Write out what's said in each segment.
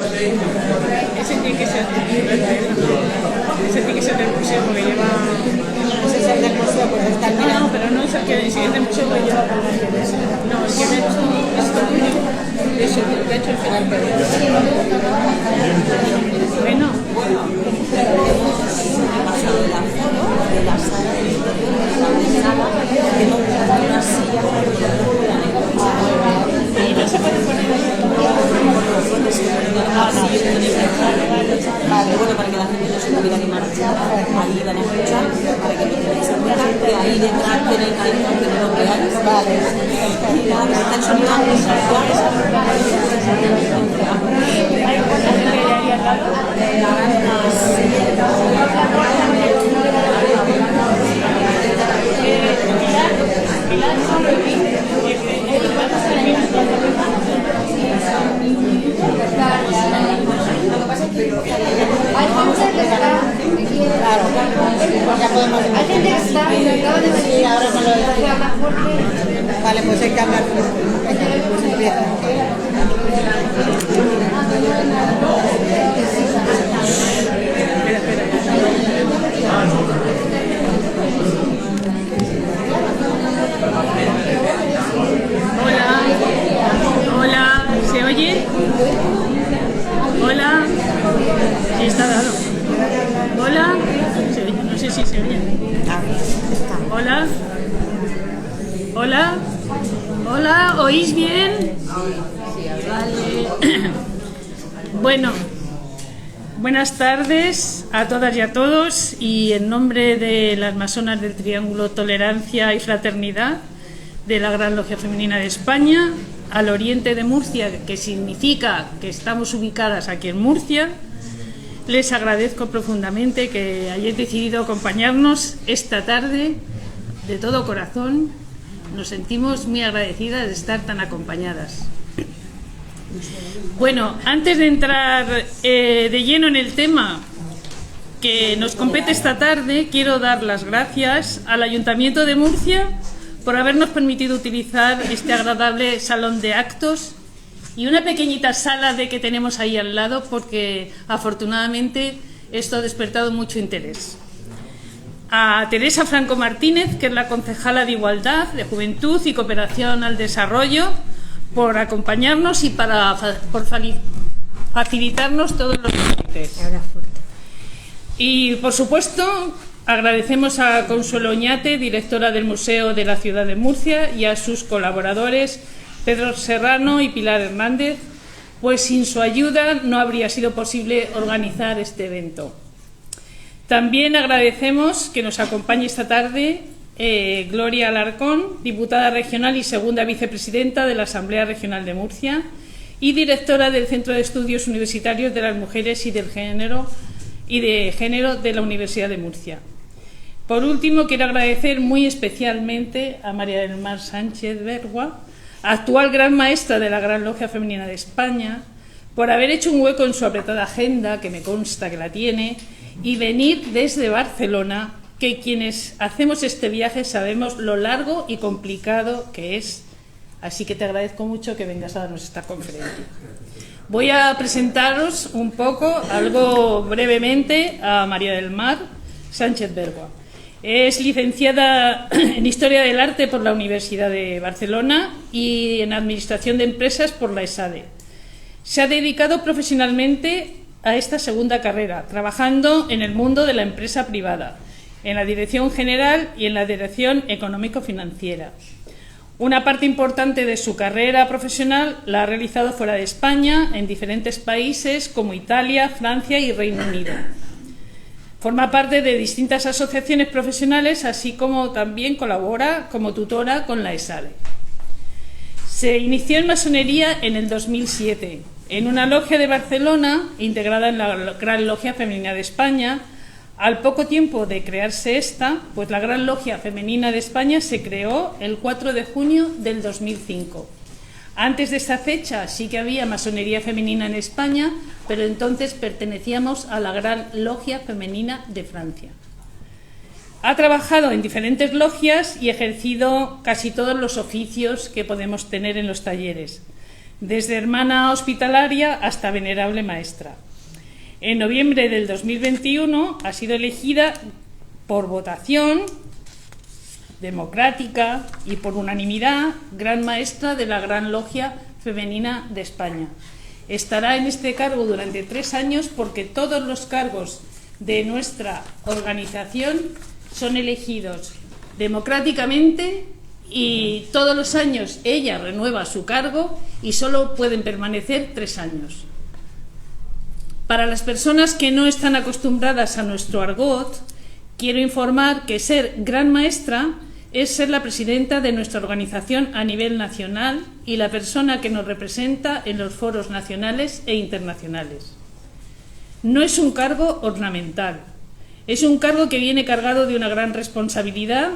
Ese tiene que ser del museo porque lleva... Ese es el del museo, pues está el No, pero no es el que es del museo porque lleva por las redes. No, el que me ha hecho esto de eso, de hecho el final. Bueno. de la sala de tengo una silla Y no se puede poner vale, bueno, para que la gente no se tuviera que marchar, ahí van a escuchar, para que lo tengáis en mente, ahí detrás tenéis algo que no lo veáis, vale, y nada, que se están sonando, hay cuánta gente hay ahí al lado. claro, ya podemos sí, ahora me lo decía. Vale, pues hay que hablar, pues empieza. Hola, ¿se oye? Hola, sí está dado. Hola, no sé si se oye. Hola, hola, hola, ¿oís bien? Vale. Bueno, buenas tardes a todas y a todos, y en nombre de las masonas del Triángulo Tolerancia y Fraternidad de la Gran Logia Femenina de España, al oriente de Murcia, que significa que estamos ubicadas aquí en Murcia, les agradezco profundamente que hayáis decidido acompañarnos esta tarde de todo corazón. Nos sentimos muy agradecidas de estar tan acompañadas. Bueno, antes de entrar de lleno en el tema que nos compete esta tarde, quiero dar las gracias al Ayuntamiento de Murcia por habernos permitido utilizar este agradable salón de actos y una pequeñita sala que tenemos ahí al lado, porque afortunadamente esto ha despertado mucho interés. A Teresa Franco Martínez, que es la concejala de Igualdad, de Juventud y Cooperación al Desarrollo, por acompañarnos y por facilitarnos todos los trámites. Y por supuesto agradecemos a Consuelo Oñate, directora del Museo de la Ciudad de Murcia, y a sus colaboradores Pedro Serrano y Pilar Hernández, pues sin su ayuda no habría sido posible organizar este evento. También agradecemos que nos acompañe esta tarde Gloria Alarcón, diputada regional y segunda vicepresidenta de la Asamblea Regional de Murcia y directora del Centro de Estudios Universitarios de las Mujeres y de Género de la Universidad de Murcia. Por último, quiero agradecer muy especialmente a María del Mar Sánchez Bergua, actual gran maestra de la Gran Logia Femenina de España, por haber hecho un hueco en su apretada agenda, que me consta que la tiene, y venir desde Barcelona, que quienes hacemos este viaje sabemos lo largo y complicado que es. Así que te agradezco mucho que vengas a darnos esta conferencia. Voy a presentaros un poco, algo brevemente, a María del Mar Sánchez Bergua. Es licenciada en Historia del Arte por la Universidad de Barcelona y en Administración de Empresas por la ESADE. Se ha dedicado profesionalmente a esta segunda carrera, trabajando en el mundo de la empresa privada, en la dirección general y en la dirección económico-financiera. Una parte importante de su carrera profesional la ha realizado fuera de España, en diferentes países como Italia, Francia y Reino Unido. Forma parte de distintas asociaciones profesionales, así como también colabora como tutora con la ESADE. Se inició en masonería en el 2007, en una logia de Barcelona, integrada en la Gran Logia Femenina de España. Al poco tiempo de crearse esta, pues la Gran Logia Femenina de España se creó el 4 de junio del 2005. Antes de esta fecha sí que había masonería femenina en España, pero entonces pertenecíamos a la Gran Logia Femenina de Francia. Ha trabajado en diferentes logias y ejercido casi todos los oficios que podemos tener en los talleres, desde hermana hospitalaria hasta venerable maestra. En noviembre del 2021 ha sido elegida por votación democrática y por unanimidad Gran Maestra de la Gran Logia Femenina de España. Estará en este cargo durante 3 años porque todos los cargos de nuestra organización son elegidos democráticamente y todos los años ella renueva su cargo y solo pueden permanecer 3 años. Para las personas que no están acostumbradas a nuestro argot, quiero informar que ser Gran Maestra es ser la presidenta de nuestra organización a nivel nacional y la persona que nos representa en los foros nacionales e internacionales. No es un cargo ornamental, es un cargo que viene cargado de una gran responsabilidad,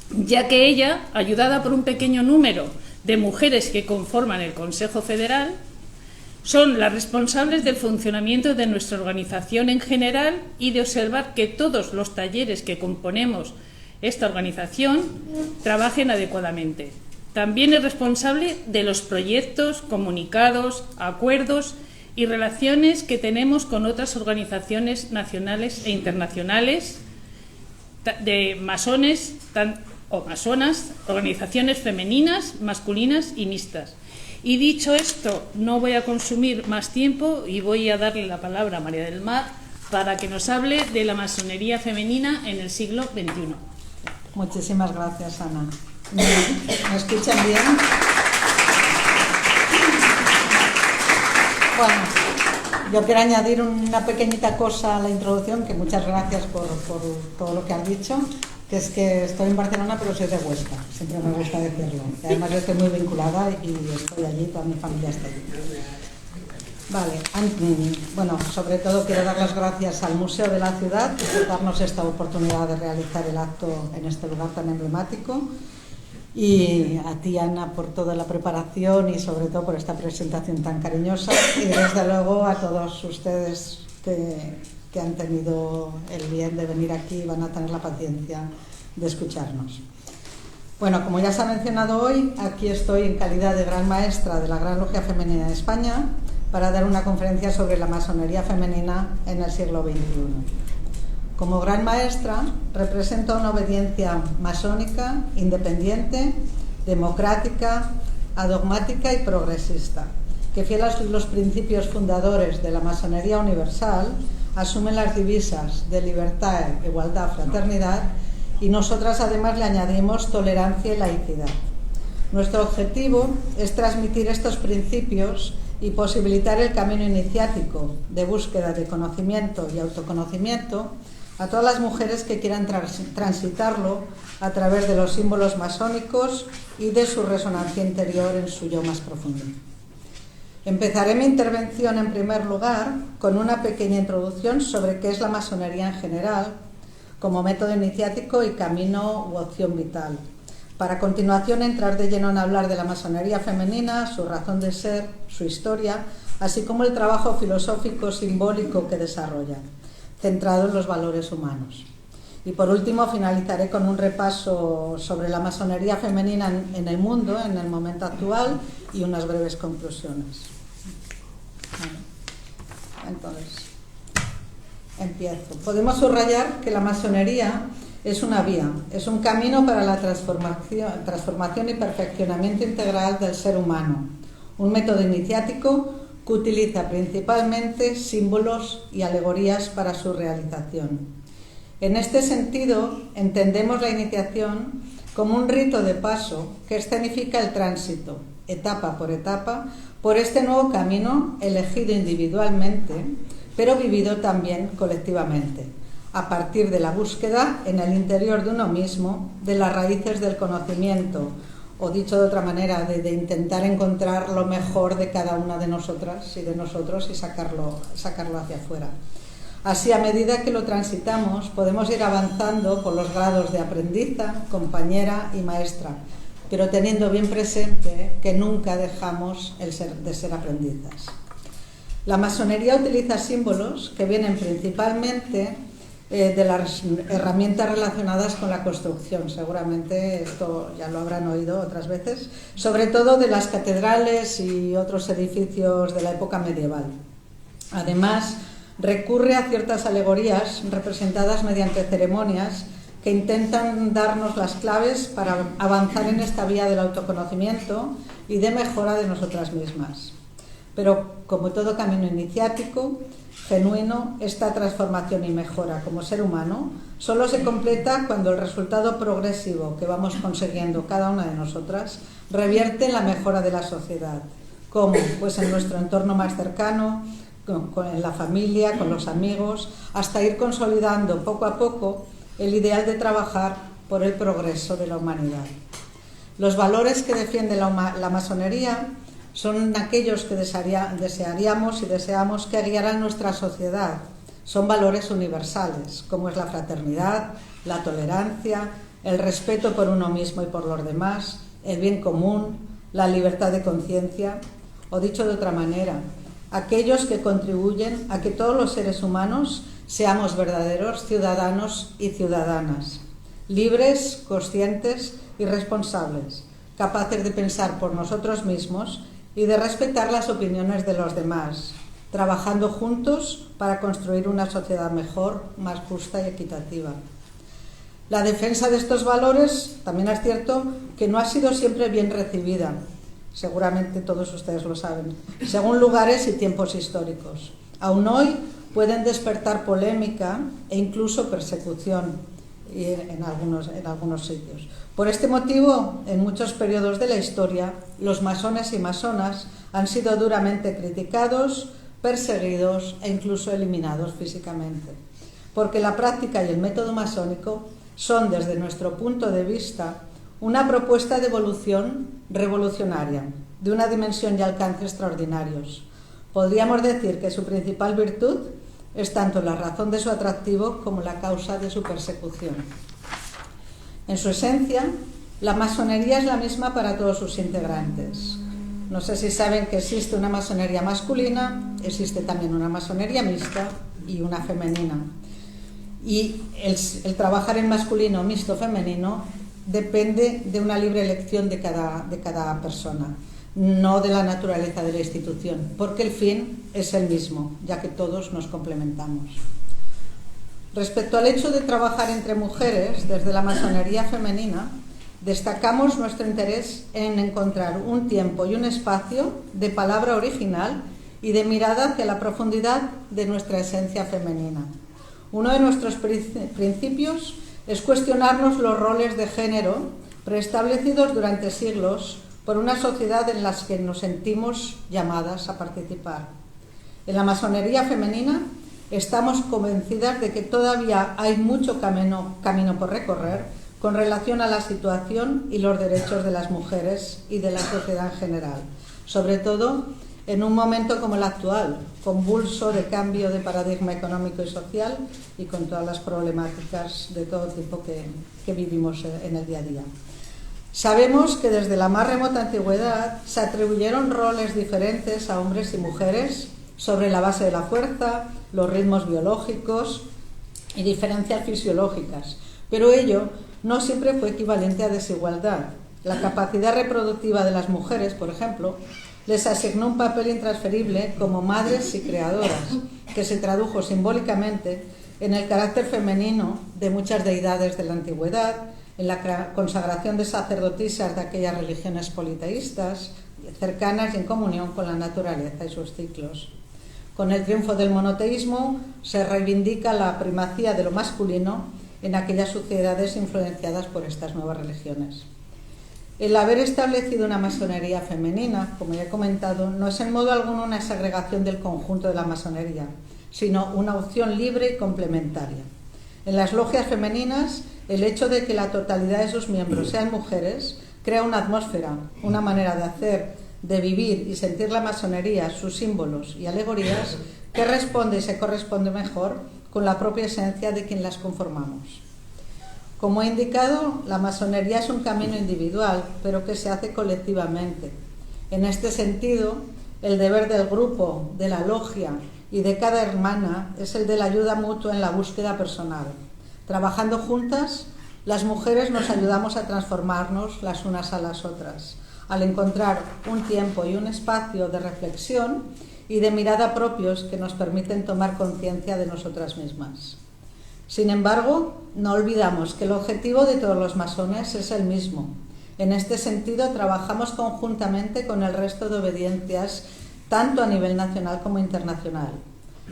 ya que ella, ayudada por un pequeño número de mujeres que conforman el Consejo Federal, son las responsables del funcionamiento de nuestra organización en general y de observar que todos los talleres que componemos esta organización trabajen adecuadamente. También es responsable de los proyectos, comunicados, acuerdos y relaciones que tenemos con otras organizaciones nacionales e internacionales de masones o masonas, organizaciones femeninas, masculinas y mixtas. Y dicho esto, no voy a consumir más tiempo y voy a darle la palabra a María del Mar para que nos hable de la masonería femenina en el siglo XXI. Muchísimas gracias, Ana. ¿Me escuchan bien? Bueno, yo quiero añadir una pequeñita cosa a la introducción, que muchas gracias por todo lo que has dicho, que es que estoy en Barcelona pero soy de Huesca, siempre me gusta decirlo. Y además yo estoy muy vinculada y estoy allí, toda mi familia está allí. Vale, bueno, sobre todo quiero dar las gracias al Museo de la Ciudad por darnos esta oportunidad de realizar el acto en este lugar tan emblemático, y a ti, Ana, por toda la preparación y sobre todo por esta presentación tan cariñosa, y desde luego a todos ustedes que han tenido el bien de venir aquí y van a tener la paciencia de escucharnos. Bueno, como ya se ha mencionado hoy, aquí estoy en calidad de Gran Maestra de la Gran Logia Femenina de España para dar una conferencia sobre la masonería femenina en el siglo XXI. Como Gran Maestra, represento una obediencia masónica, independiente, democrática, adogmática y progresista, que fiel a los principios fundadores de la masonería universal, asume las divisas de libertad, igualdad, fraternidad, y nosotras además le añadimos tolerancia y laicidad. Nuestro objetivo es transmitir estos principios y posibilitar el camino iniciático de búsqueda de conocimiento y autoconocimiento a todas las mujeres que quieran transitarlo a través de los símbolos masónicos y de su resonancia interior en su yo más profundo. Empezaré mi intervención en primer lugar con una pequeña introducción sobre qué es la masonería en general, como método iniciático y camino u opción vital, para a continuación entrar de lleno en hablar de la masonería femenina, su razón de ser, su historia, así como el trabajo filosófico simbólico que desarrolla, centrado en los valores humanos. Y por último finalizaré con un repaso sobre la masonería femenina en el mundo, en el momento actual, y unas breves conclusiones. Bueno, entonces, empiezo. Podemos subrayar que la masonería es una vía, es un camino para la transformación y perfeccionamiento integral del ser humano, un método iniciático que utiliza principalmente símbolos y alegorías para su realización. En este sentido, entendemos la iniciación como un rito de paso que escenifica el tránsito, etapa, por este nuevo camino elegido individualmente, pero vivido también colectivamente, a partir de la búsqueda en el interior de uno mismo de las raíces del conocimiento, o dicho de otra manera, de intentar encontrar lo mejor de cada una de nosotras y de nosotros y sacarlo hacia afuera. Así, a medida que lo transitamos, podemos ir avanzando por los grados de aprendiza, compañera y maestra, pero teniendo bien presente que nunca dejamos de ser aprendizas. La masonería utiliza símbolos que vienen principalmente de las herramientas relacionadas con la construcción. Seguramente esto ya lo habrán oído otras veces, sobre todo de las catedrales y otros edificios de la época medieval. Además, recurre a ciertas alegorías representadas mediante ceremonias que intentan darnos las claves para avanzar en esta vía del autoconocimiento y de mejora de nosotras mismas. Pero, como todo camino iniciático, genuino, esta transformación y mejora como ser humano solo se completa cuando el resultado progresivo que vamos consiguiendo cada una de nosotras revierte en la mejora de la sociedad. ¿Cómo? Pues en nuestro entorno más cercano, en la familia, con los amigos, hasta ir consolidando poco a poco el ideal de trabajar por el progreso de la humanidad. Los valores que defiende la masonería son aquellos que desearíamos y deseamos que guiaran nuestra sociedad. Son valores universales, como es la fraternidad, la tolerancia, el respeto por uno mismo y por los demás, el bien común, la libertad de conciencia, o dicho de otra manera, aquellos que contribuyen a que todos los seres humanos seamos verdaderos ciudadanos y ciudadanas, libres, conscientes y responsables, capaces de pensar por nosotros mismos y de respetar las opiniones de los demás, trabajando juntos para construir una sociedad mejor, más justa y equitativa. La defensa de estos valores también es cierto que no ha sido siempre bien recibida, seguramente todos ustedes lo saben, según lugares y tiempos históricos. Aún hoy pueden despertar polémica e incluso persecución en algunos sitios. Por este motivo, en muchos periodos de la historia, los masones y masonas han sido duramente criticados, perseguidos e incluso eliminados físicamente, porque la práctica y el método masónico son, desde nuestro punto de vista, una propuesta de evolución revolucionaria, de una dimensión y alcance extraordinarios. Podríamos decir que su principal virtud es tanto la razón de su atractivo como la causa de su persecución. En su esencia, la masonería es la misma para todos sus integrantes. No sé si saben que existe una masonería masculina, existe también una masonería mixta y una femenina. Y el trabajar en masculino, mixto, femenino, depende de una libre elección de cada persona, no de la naturaleza de la institución, porque el fin es el mismo, ya que todos nos complementamos. Respecto al hecho de trabajar entre mujeres, desde la masonería femenina, destacamos nuestro interés en encontrar un tiempo y un espacio de palabra original y de mirada hacia la profundidad de nuestra esencia femenina. Uno de nuestros principios es cuestionarnos los roles de género preestablecidos durante siglos por una sociedad en la que nos sentimos llamadas a participar. En la masonería femenina estamos convencidas de que todavía hay mucho camino por recorrer con relación a la situación y los derechos de las mujeres y de la sociedad en general, sobre todo en un momento como el actual, convulso de cambio de paradigma económico y social y con todas las problemáticas de todo tipo que vivimos en el día a día. Sabemos que desde la más remota antigüedad se atribuyeron roles diferentes a hombres y mujeres sobre la base de la fuerza, los ritmos biológicos y diferencias fisiológicas, pero ello no siempre fue equivalente a desigualdad. La capacidad reproductiva de las mujeres, por ejemplo, les asignó un papel intransferible como madres y creadoras, que se tradujo simbólicamente en el carácter femenino de muchas deidades de la antigüedad, en la consagración de sacerdotisas de aquellas religiones politeístas, cercanas y en comunión con la naturaleza y sus ciclos. Con el triunfo del monoteísmo se reivindica la primacía de lo masculino en aquellas sociedades influenciadas por estas nuevas religiones. El haber establecido una masonería femenina, como ya he comentado, no es en modo alguno una segregación del conjunto de la masonería, sino una opción libre y complementaria. En las logias femeninas, el hecho de que la totalidad de sus miembros sean mujeres crea una atmósfera, una manera de hacer, de vivir y sentir la masonería, sus símbolos y alegorías, que responde y se corresponde mejor con la propia esencia de quien las conformamos. Como he indicado, la masonería es un camino individual, pero que se hace colectivamente. En este sentido, el deber del grupo, de la logia y de cada hermana es el de la ayuda mutua en la búsqueda personal. Trabajando juntas, las mujeres nos ayudamos a transformarnos las unas a las otras, al encontrar un tiempo y un espacio de reflexión y de mirada propios que nos permiten tomar conciencia de nosotras mismas. Sin embargo, no olvidamos que el objetivo de todos los masones es el mismo. En este sentido, trabajamos conjuntamente con el resto de obediencias, tanto a nivel nacional como internacional.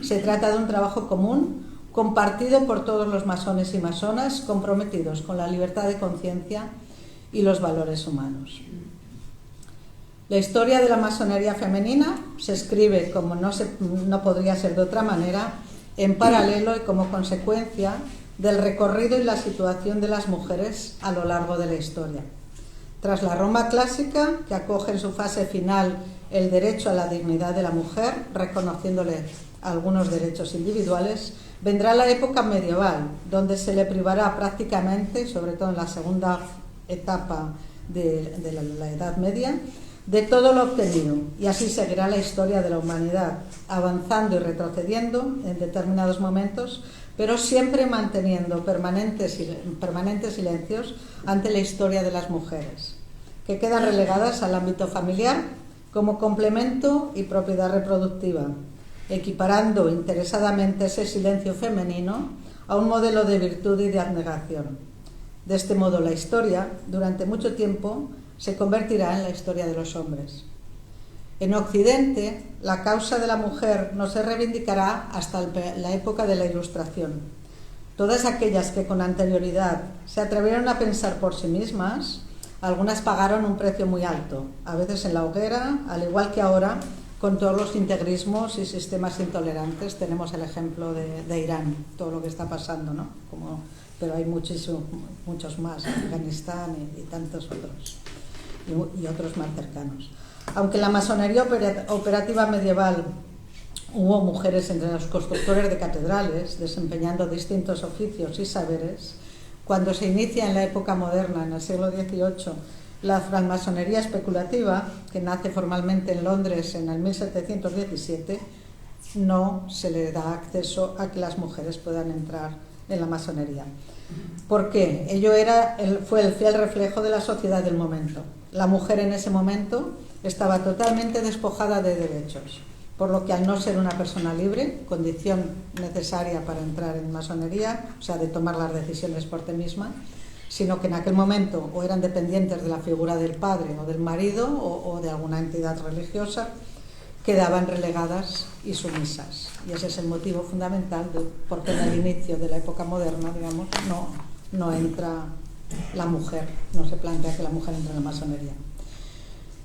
Se trata de un trabajo común, compartido por todos los masones y masonas comprometidos con la libertad de conciencia y los valores humanos. La historia de la masonería femenina se escribe, como no podría ser de otra manera, en paralelo y como consecuencia del recorrido y la situación de las mujeres a lo largo de la historia. Tras la Roma clásica, que acoge en su fase final el derecho a la dignidad de la mujer, reconociéndole algunos derechos individuales, vendrá la época medieval, donde se le privará prácticamente, sobre todo en la segunda etapa de la Edad Media, de todo lo obtenido, y así seguirá la historia de la humanidad, avanzando y retrocediendo en determinados momentos, pero siempre manteniendo permanentes silencios ante la historia de las mujeres, que quedan relegadas al ámbito familiar como complemento y propiedad reproductiva, equiparando interesadamente ese silencio femenino a un modelo de virtud y de abnegación. De este modo, la historia, durante mucho tiempo, se convertirá en la historia de los hombres. En Occidente, la causa de la mujer no se reivindicará hasta la época de la Ilustración. Todas aquellas que con anterioridad se atrevieron a pensar por sí mismas, algunas pagaron un precio muy alto, a veces en la hoguera, al igual que ahora, con todos los integrismos y sistemas intolerantes. Tenemos el ejemplo de Irán, todo lo que está pasando, ¿no? Pero hay muchos más, Afganistán y tantos otros, y otros más cercanos. Aunque en la masonería operativa medieval hubo mujeres entre los constructores de catedrales, desempeñando distintos oficios y saberes, cuando se inicia en la época moderna, en el siglo XVIII, la francmasonería especulativa, que nace formalmente en Londres en el 1717, no se le da acceso a que las mujeres puedan entrar en la masonería. ¿Por qué? Ello fue el fiel reflejo de la sociedad del momento. La mujer en ese momento estaba totalmente despojada de derechos, por lo que al no ser una persona libre, condición necesaria para entrar en masonería, o sea, de tomar las decisiones por ti misma, sino que en aquel momento o eran dependientes de la figura del padre o del marido o de alguna entidad religiosa, quedaban relegadas y sumisas. Y ese es el motivo fundamental de por qué en el inicio de la época moderna, digamos, no entra la mujer, no se plantea que la mujer entre en la masonería.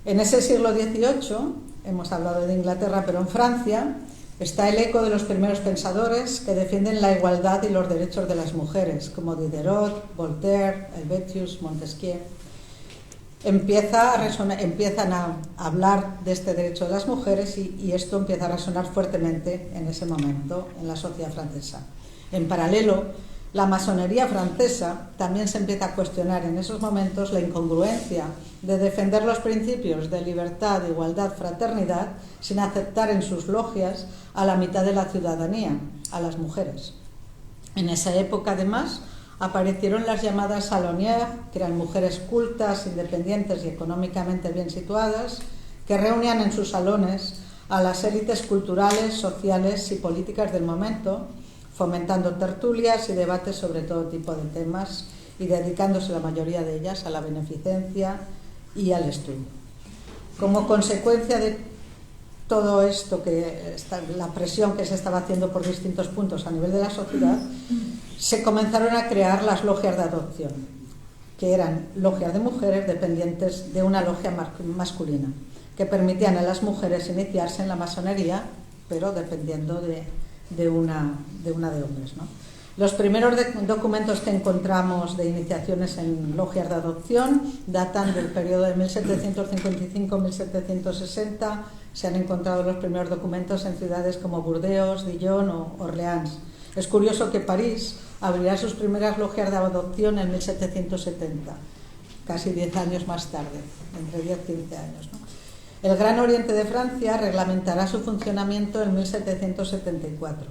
En ese siglo XVIII, hemos hablado de Inglaterra, pero en Francia está el eco de los primeros pensadores que defienden la igualdad y los derechos de las mujeres, como Diderot, Voltaire, Helvetius, Montesquieu. Empiezan a hablar de este derecho de las mujeres y esto empieza a resonar fuertemente en ese momento en la sociedad francesa. En paralelo, la masonería francesa también se empieza a cuestionar en esos momentos la incongruencia de defender los principios de libertad, igualdad, fraternidad, sin aceptar en sus logias a la mitad de la ciudadanía, a las mujeres. En esa época, además, aparecieron las llamadas salonières, que eran mujeres cultas, independientes y económicamente bien situadas, que reunían en sus salones a las élites culturales, sociales y políticas del momento, fomentando tertulias y debates sobre todo tipo de temas y dedicándose la mayoría de ellas a la beneficencia y al estudio. Como consecuencia de todo esto, la presión que se estaba haciendo por distintos puntos a nivel de la sociedad, se comenzaron a crear las logias de adopción, que eran logias de mujeres dependientes de una logia masculina, que permitían a las mujeres iniciarse en la masonería, pero dependiendo de una de hombres, ¿no? Los primeros documentos que encontramos de iniciaciones en logias de adopción datan del periodo de 1755-1760. Se han encontrado los primeros documentos en ciudades como Burdeos, Dijon o Orleans. Es curioso que París abrirá sus primeras logias de adopción en 1770, casi 10 años más tarde, entre 10 y 15 años, ¿no? El Gran Oriente de Francia reglamentará su funcionamiento en 1774.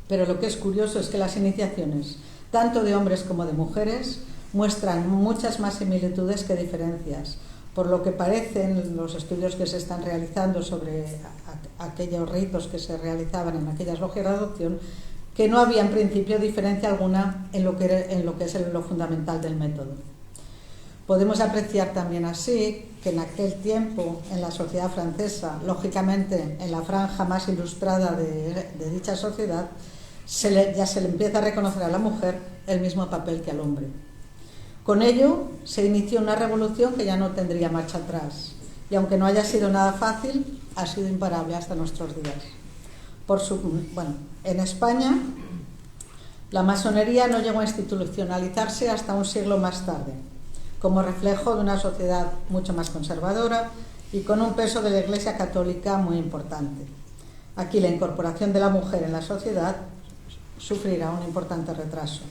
Pero lo que es curioso es que las iniciaciones, tanto de hombres como de mujeres, muestran muchas más similitudes que diferencias, por lo que parecen los estudios que se están realizando sobre aquellos ritos que se realizaban en aquellas logias de adopción, que no había en principio diferencia alguna en lo que es lo fundamental del método. Podemos apreciar también así que en aquel tiempo, en la sociedad francesa, lógicamente en la franja más ilustrada de dicha sociedad, ya se le empieza a reconocer a la mujer el mismo papel que al hombre. Con ello se inició una revolución que ya no tendría marcha atrás, y aunque no haya sido nada fácil, ha sido imparable hasta nuestros días. En España, la masonería no llegó a institucionalizarse hasta un siglo más tarde, como reflejo de una sociedad mucho más conservadora y con un peso de la Iglesia Católica muy importante. Aquí la incorporación de la mujer en la sociedad sufrirá un importante retraso.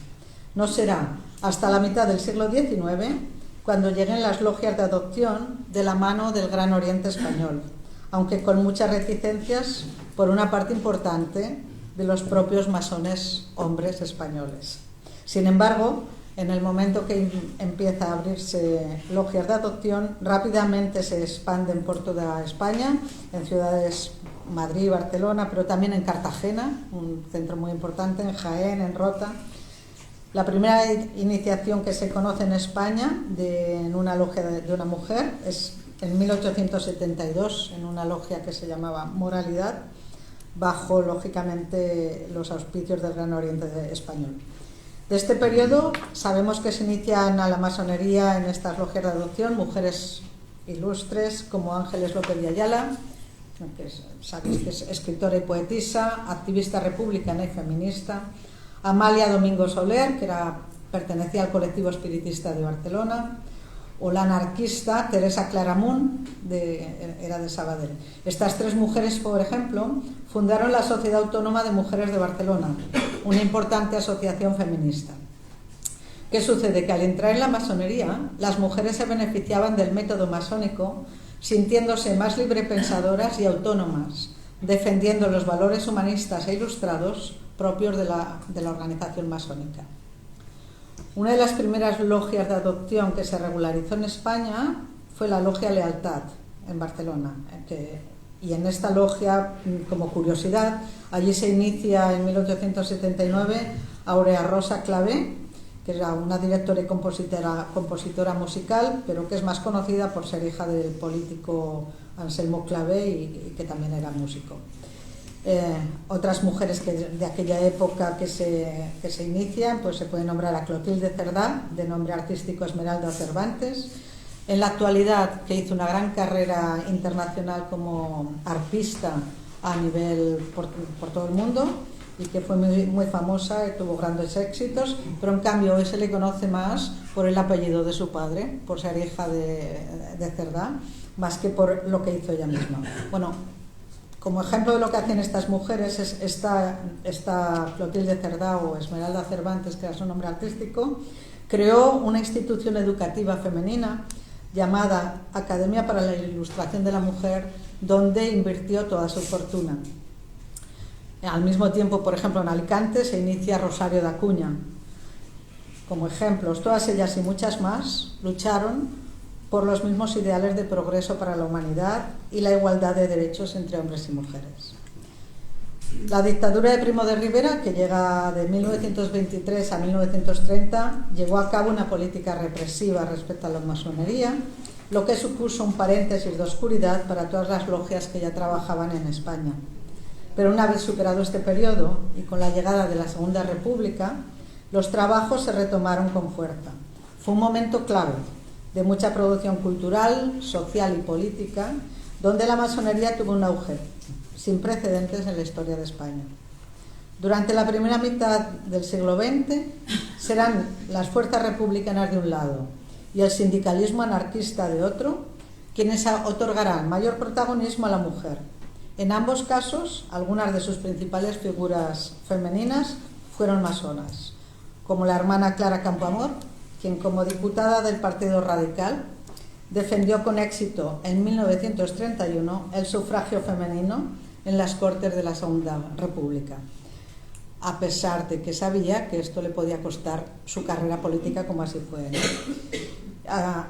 No será hasta la mitad del siglo XIX cuando lleguen las logias de adopción de la mano del Gran Oriente español, aunque con muchas reticencias por una parte importante de los propios masones hombres españoles. Sin embargo, en el momento que empieza a abrirse logias de adopción, rápidamente se expanden por toda España, en ciudades Madrid, Barcelona, pero también en Cartagena, un centro muy importante, en Jaén, en Rota. La primera iniciación que se conoce en España en una logia de una mujer es en 1872, en una logia que se llamaba Moralidad, bajo, lógicamente, los auspicios del Gran Oriente español. De este periodo sabemos que se inician a la masonería en estas logias de adopción mujeres ilustres como Ángeles López de Ayala, sabéis que es escritora y poetisa, activista republicana y feminista, Amalia Domingo Soler, que pertenecía al colectivo espiritista de Barcelona, o la anarquista Teresa Claramunt, era de Sabadell. Estas tres mujeres, por ejemplo, fundaron la Sociedad Autónoma de Mujeres de Barcelona, una importante asociación feminista. ¿Qué sucede? Que al entrar en la masonería, las mujeres se beneficiaban del método masónico, sintiéndose más librepensadoras y autónomas, defendiendo los valores humanistas e ilustrados propios de la organización masónica. Una de las primeras logias de adopción que se regularizó en España fue la Logia Lealtad, en Barcelona. Y en esta logia, como curiosidad, allí se inicia en 1879 Aurea Rosa Clavé, que era una directora y compositora musical, pero que es más conocida por ser hija del político Anselmo Clavé y que también era músico. Otras mujeres de aquella época que se inician, pues se puede nombrar a Clotilde Cerdá, de nombre artístico Esmeralda Cervantes. En la actualidad, que hizo una gran carrera internacional como arpista a nivel por todo el mundo y que fue muy famosa y tuvo grandes éxitos, pero en cambio hoy se le conoce más por el apellido de su padre, por ser hija de Cerdá, más que por lo que hizo ella misma. Bueno, como ejemplo de lo que hacen estas mujeres, esta Clotilde Cerdá o Esmeralda Cervantes, que era su nombre artístico, creó una institución educativa femenina llamada Academia para la Ilustración de la Mujer, donde invirtió toda su fortuna. Al mismo tiempo, por ejemplo, en Alicante se inicia Rosario de Acuña. Como ejemplos, todas ellas y muchas más lucharon por los mismos ideales de progreso para la humanidad y la igualdad de derechos entre hombres y mujeres. La dictadura de Primo de Rivera, que llega de 1923 a 1930, llevó a cabo una política represiva respecto a la masonería, lo que supuso un paréntesis de oscuridad para todas las logias que ya trabajaban en España. Pero una vez superado este periodo y con la llegada de la Segunda República, los trabajos se retomaron con fuerza. Fue un momento clave de mucha producción cultural, social y política, donde la masonería tuvo un auge sin precedentes en la historia de España. Durante la primera mitad del siglo XX serán las fuerzas republicanas de un lado y el sindicalismo anarquista de otro quienes otorgarán mayor protagonismo a la mujer. En ambos casos, algunas de sus principales figuras femeninas fueron masonas, como la hermana Clara Campoamor, quien como diputada del Partido Radical defendió con éxito en 1931 el sufragio femenino en las Cortes de la Segunda República, a pesar de que sabía que esto le podía costar su carrera política, como así fue, ¿no?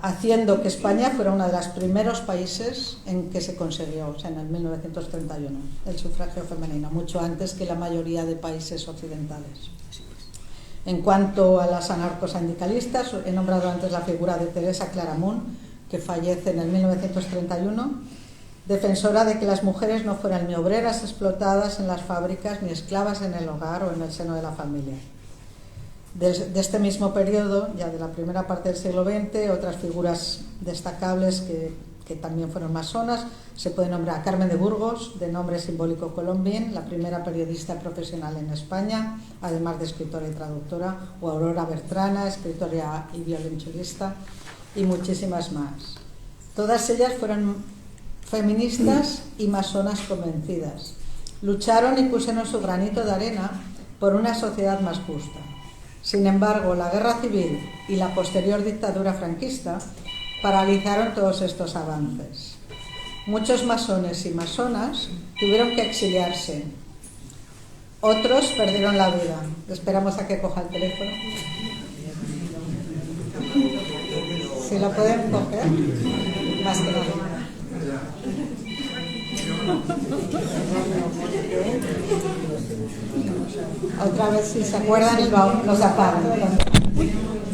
Haciendo que España fuera uno de los primeros países en que se consiguió, o sea, en el 1931, el sufragio femenino, mucho antes que la mayoría de países occidentales. En cuanto a las anarcosindicalistas, he nombrado antes la figura de Teresa Claramunt, que fallece en el 1931, defensora de que las mujeres no fueran ni obreras explotadas en las fábricas ni esclavas en el hogar o en el seno de la familia. De este mismo periodo, ya de la primera parte del siglo XX, otras figuras destacables que también fueron masonas, se puede nombrar a Carmen de Burgos, de nombre simbólico Colombín, la primera periodista profesional en España, además de escritora y traductora, o Aurora Bertrana, escritora y violonchelista, y muchísimas más. Todas ellas fueron feministas y masonas convencidas. Lucharon y pusieron su granito de arena por una sociedad más justa. Sin embargo, la guerra civil y la posterior dictadura franquista paralizaron todos estos avances. Muchos masones y masonas tuvieron que exiliarse. Otros perdieron la vida. Esperamos a que coja el teléfono. Si lo pueden coger, más que nada. Otra vez, si se acuerdan, los apagan.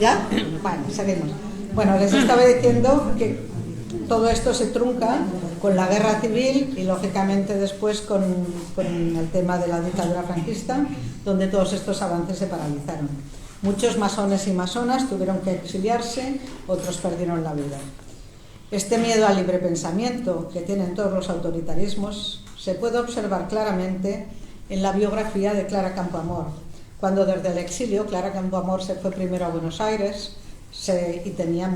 ¿Ya? Bueno, seguimos. Bueno, les estaba diciendo que todo esto se trunca con la guerra civil y, lógicamente, después con el tema de la dictadura franquista, donde todos estos avances se paralizaron. Muchos masones y masonas tuvieron que exiliarse, otros perdieron la vida. Este miedo al libre pensamiento que tienen todos los autoritarismos se puede observar claramente en la biografía de Clara Campoamor, cuando desde el exilio Clara Campoamor se fue primero a Buenos Aires y tenía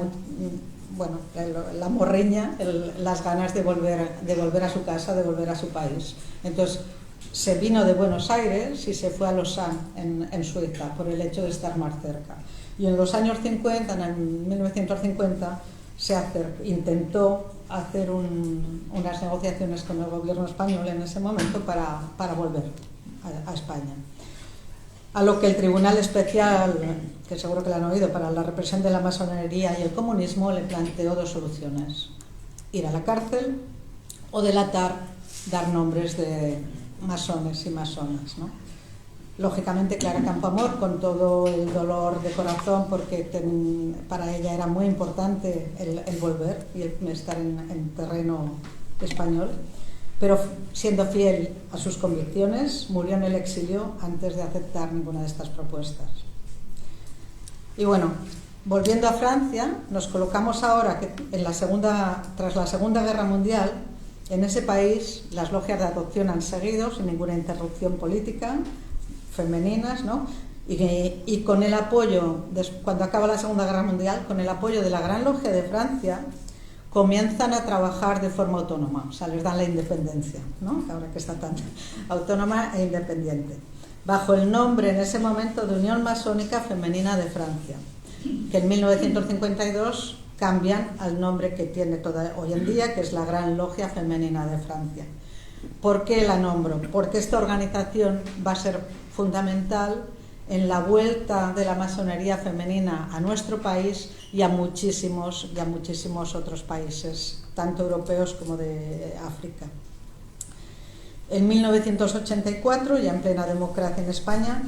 la morriña, las ganas de volver a su casa, de volver a su país. Entonces se vino de Buenos Aires y se fue a Lausanne, en Suiza, por el hecho de estar más cerca. Y en los años 50, en el 1950, intentó hacer unas negociaciones con el gobierno español en ese momento para volver a España. A lo que el Tribunal Especial, que seguro que lo han oído, para la represión de la masonería y el comunismo, le planteó dos soluciones: ir a la cárcel o delatar, dar nombres de masones y masonas, ¿no? Lógicamente Clara Campoamor, con todo el dolor de corazón, porque para ella era muy importante el volver y el estar en terreno español, pero siendo fiel a sus convicciones, murió en el exilio antes de aceptar ninguna de estas propuestas. Y bueno, volviendo a Francia, nos colocamos ahora que tras la Segunda Guerra Mundial, en ese país las logias de adopción han seguido sin ninguna interrupción política, femeninas, ¿no? Y con el apoyo, cuando acaba la Segunda Guerra Mundial, con el apoyo de la Gran Logia de Francia, comienzan a trabajar de forma autónoma, o sea, les dan la independencia, ¿no? Ahora que está tan autónoma e independiente, bajo el nombre en ese momento de Unión Masónica Femenina de Francia, que en 1952 cambian al nombre que tiene hoy en día, que es la Gran Logia Femenina de Francia. ¿Por qué la nombro? Porque esta organización va a ser fundamental en la vuelta de la masonería femenina a nuestro país y a muchísimos otros países, tanto europeos como de África. En 1984, ya en plena democracia en España,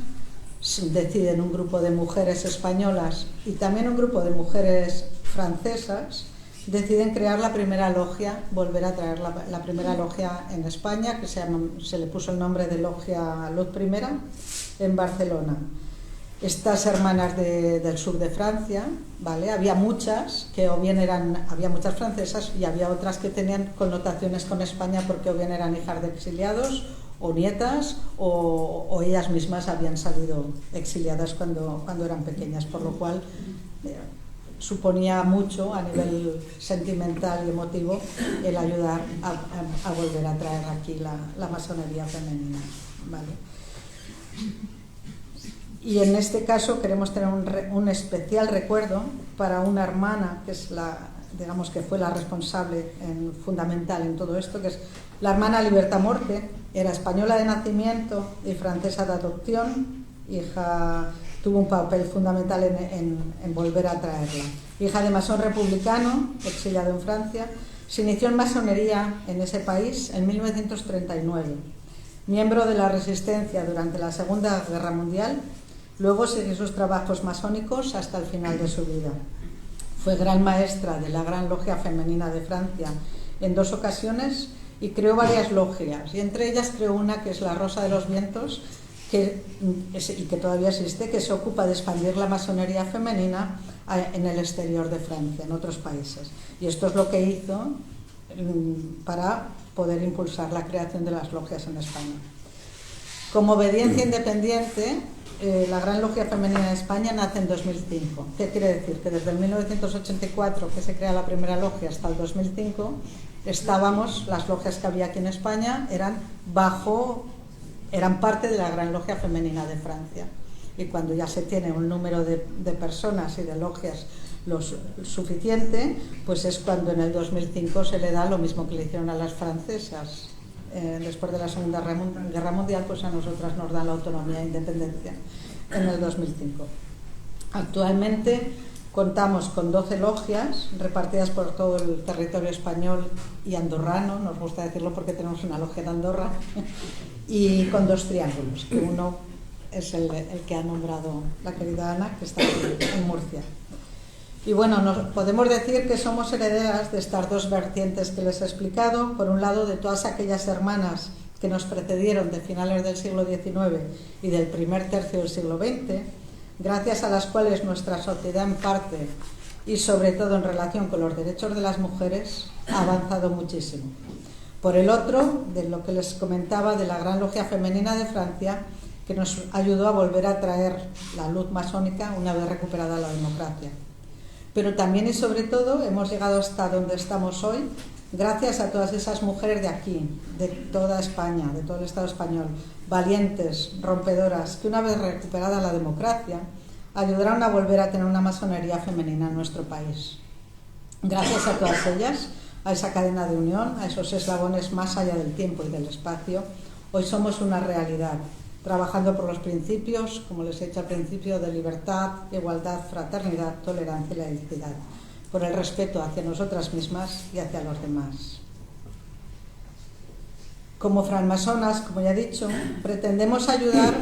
deciden un grupo de mujeres españolas y también un grupo de mujeres francesas, deciden crear la primera logia, volver a traer la primera logia en España, que se le puso el nombre de Logia Luz I, en Barcelona. Estas hermanas del sur de Francia, ¿vale? Había muchas francesas y había otras que tenían connotaciones con España porque o bien eran hijas de exiliados o nietas o ellas mismas habían salido exiliadas cuando eran pequeñas, por lo cual suponía mucho a nivel sentimental y emotivo el ayudar a volver a traer aquí la masonería femenina, ¿vale? Y en este caso queremos tener un especial recuerdo para una hermana, que es la digamos que fue la responsable fundamental en todo esto, que es la hermana Libertad Morte. Era española de nacimiento y francesa de adopción. Tuvo un papel fundamental en volver a traerla. Hija de masón republicano, exiliado en Francia, se inició en masonería en ese país en 1939. Miembro de la resistencia durante la Segunda Guerra Mundial, luego siguió sus trabajos masónicos hasta el final de su vida. Fue gran maestra de la Gran Logia Femenina de Francia en 2 ocasiones y creó varias logias, y entre ellas creó una que es la Rosa de los Vientos, y que todavía existe, que se ocupa de expandir la masonería femenina en el exterior de Francia, en otros países. Y esto es lo que hizo para poder impulsar la creación de las logias en España. Como obediencia independiente, la Gran Logia Femenina de España nace en 2005. ¿Qué quiere decir? Que desde el 1984, que se crea la primera logia, hasta el 2005, las logias que había aquí en España eran parte de la Gran Logia Femenina de Francia. Y cuando ya se tiene un número de personas y de logias suficiente, pues es cuando en el 2005 se le da lo mismo que le hicieron a las francesas. Después de la Segunda Guerra Mundial, pues a nosotras nos dan la autonomía e independencia en el 2005. Actualmente contamos con 12 logias repartidas por todo el territorio español y andorrano, nos gusta decirlo porque tenemos una logia de Andorra, y con 2 triángulos, que uno es el que ha nombrado la querida Ana, que está aquí en Murcia. Y bueno, podemos decir que somos herederas de estas 2 vertientes que les he explicado. Por un lado, de todas aquellas hermanas que nos precedieron de finales del siglo XIX y del primer tercio del siglo XX, gracias a las cuales nuestra sociedad en parte y sobre todo en relación con los derechos de las mujeres ha avanzado muchísimo. Por el otro, de lo que les comentaba de la Gran Logia Femenina de Francia, que nos ayudó a volver a traer la luz masónica una vez recuperada la democracia. Pero también y sobre todo hemos llegado hasta donde estamos hoy gracias a todas esas mujeres de aquí, de toda España, de todo el Estado español, valientes, rompedoras, que una vez recuperada la democracia ayudaron a volver a tener una masonería femenina en nuestro país. Gracias a todas ellas, a esa cadena de unión, a esos eslabones más allá del tiempo y del espacio, hoy somos una realidad, trabajando por los principios, como les he dicho al principio, de libertad, igualdad, fraternidad, tolerancia y laicidad, por el respeto hacia nosotras mismas y hacia los demás. Como francmasonas, como ya he dicho, pretendemos ayudar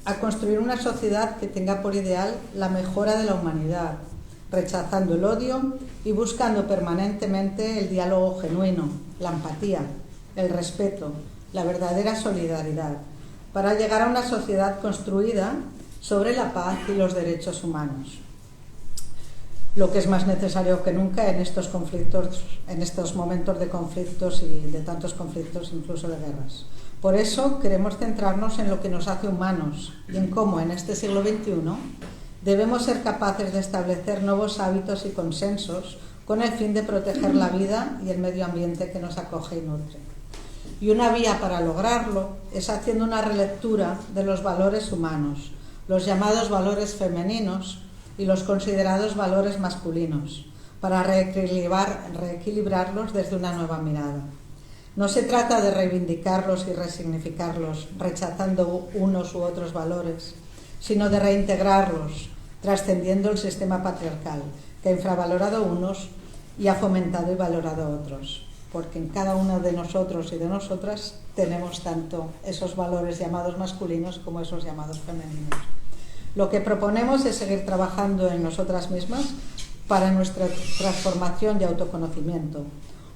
a construir una sociedad que tenga por ideal la mejora de la humanidad, rechazando el odio y buscando permanentemente el diálogo genuino, la empatía, el respeto, la verdadera solidaridad, para llegar a una sociedad construida sobre la paz y los derechos humanos. Lo que es más necesario que nunca en estos conflictos, en estos momentos de conflictos y de tantos conflictos, incluso de guerras. Por eso queremos centrarnos en lo que nos hace humanos y en cómo en este siglo XXI debemos ser capaces de establecer nuevos hábitos y consensos con el fin de proteger la vida y el medio ambiente que nos acoge y nutre. Y una vía para lograrlo es haciendo una relectura de los valores humanos, los llamados valores femeninos y los considerados valores masculinos, para reequilibrarlos desde una nueva mirada. No se trata de reivindicarlos y resignificarlos, rechazando unos u otros valores, sino de reintegrarlos, trascendiendo el sistema patriarcal, que ha infravalorado unos y ha fomentado y valorado otros. Porque en cada uno de nosotros y de nosotras tenemos tanto esos valores llamados masculinos como esos llamados femeninos. Lo que proponemos es seguir trabajando en nosotras mismas para nuestra transformación y autoconocimiento.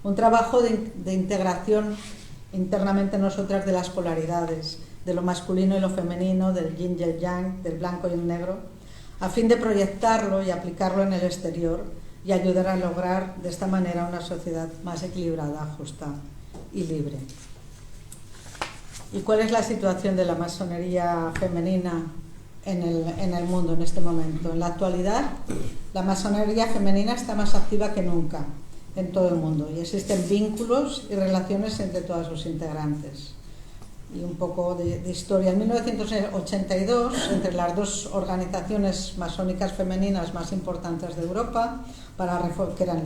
Un trabajo de integración internamente en nosotras de las polaridades, de lo masculino y lo femenino, del yin y el yang, del blanco y el negro, a fin de proyectarlo y aplicarlo en el exterior y ayudar a lograr de esta manera una sociedad más equilibrada, justa y libre. ¿Y cuál es la situación de la masonería femenina en el mundo en este momento? En la actualidad, la masonería femenina está más activa que nunca en todo el mundo y existen vínculos y relaciones entre todas sus integrantes. y un poco de historia. En 1982, entre las dos organizaciones masónicas femeninas más importantes de Europa, que eran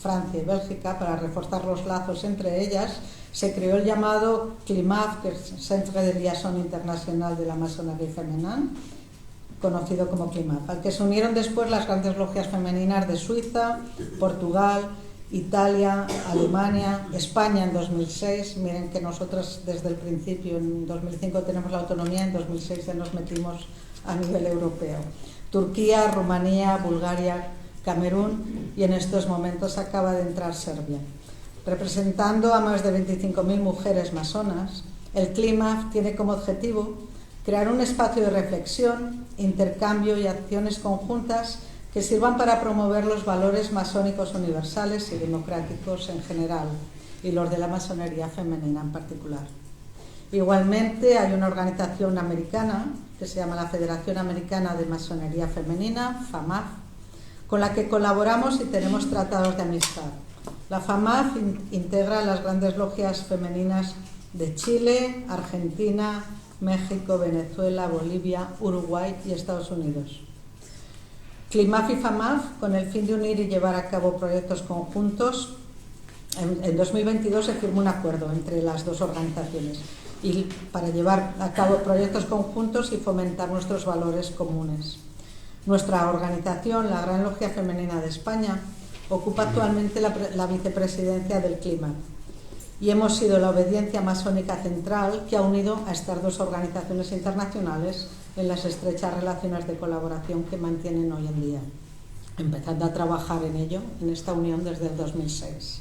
Francia y Bélgica, para reforzar los lazos entre ellas, se creó el llamado CLIMAF, que es Centre de Liaison Internacional de la Maçonnerie Féminine, conocido como CLIMAF, al que se unieron después las grandes logias femeninas de Suiza, Portugal, Italia, Alemania, España en 2006. Miren que nosotros desde el principio, en 2005 tenemos la autonomía, en 2006 ya nos metimos a nivel europeo. Turquía, Rumanía, Bulgaria, Camerún y en estos momentos acaba de entrar Serbia. Representando a más de 25.000 mujeres masonas, el CLIMAF tiene como objetivo crear un espacio de reflexión, intercambio y acciones conjuntas que sirvan para promover los valores masónicos universales y democráticos en general, y los de la masonería femenina en particular. Igualmente hay una organización americana que se llama la Federación Americana de Masonería Femenina, FAMAF, con la que colaboramos y tenemos tratados de amistad. La FAMAF integra las grandes logias femeninas de Chile, Argentina, México, Venezuela, Bolivia, Uruguay y Estados Unidos. CLIMAF y FAMAF, con el fin de unir y llevar a cabo proyectos conjuntos, en 2022 se firmó un acuerdo entre las dos organizaciones y para llevar a cabo proyectos conjuntos y fomentar nuestros valores comunes. Nuestra organización, la Gran Logia Femenina de España, ocupa actualmente la vicepresidencia del CLIMAF y hemos sido la obediencia masónica central que ha unido a estas dos organizaciones internacionales en las estrechas relaciones de colaboración que mantienen hoy en día, empezando a trabajar en ello, en esta unión desde el 2006.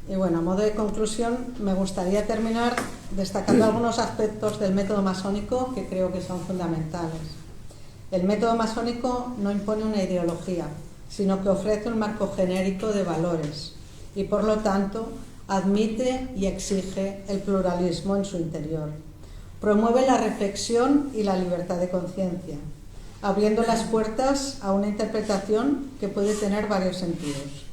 Y bueno, a modo de conclusión, me gustaría terminar destacando algunos aspectos del método masónico que creo que son fundamentales. El método masónico no impone una ideología, sino que ofrece un marco genérico de valores y, por lo tanto, admite y exige el pluralismo en su interior. Promueve la reflexión y la libertad de conciencia, abriendo las puertas a una interpretación que puede tener varios sentidos.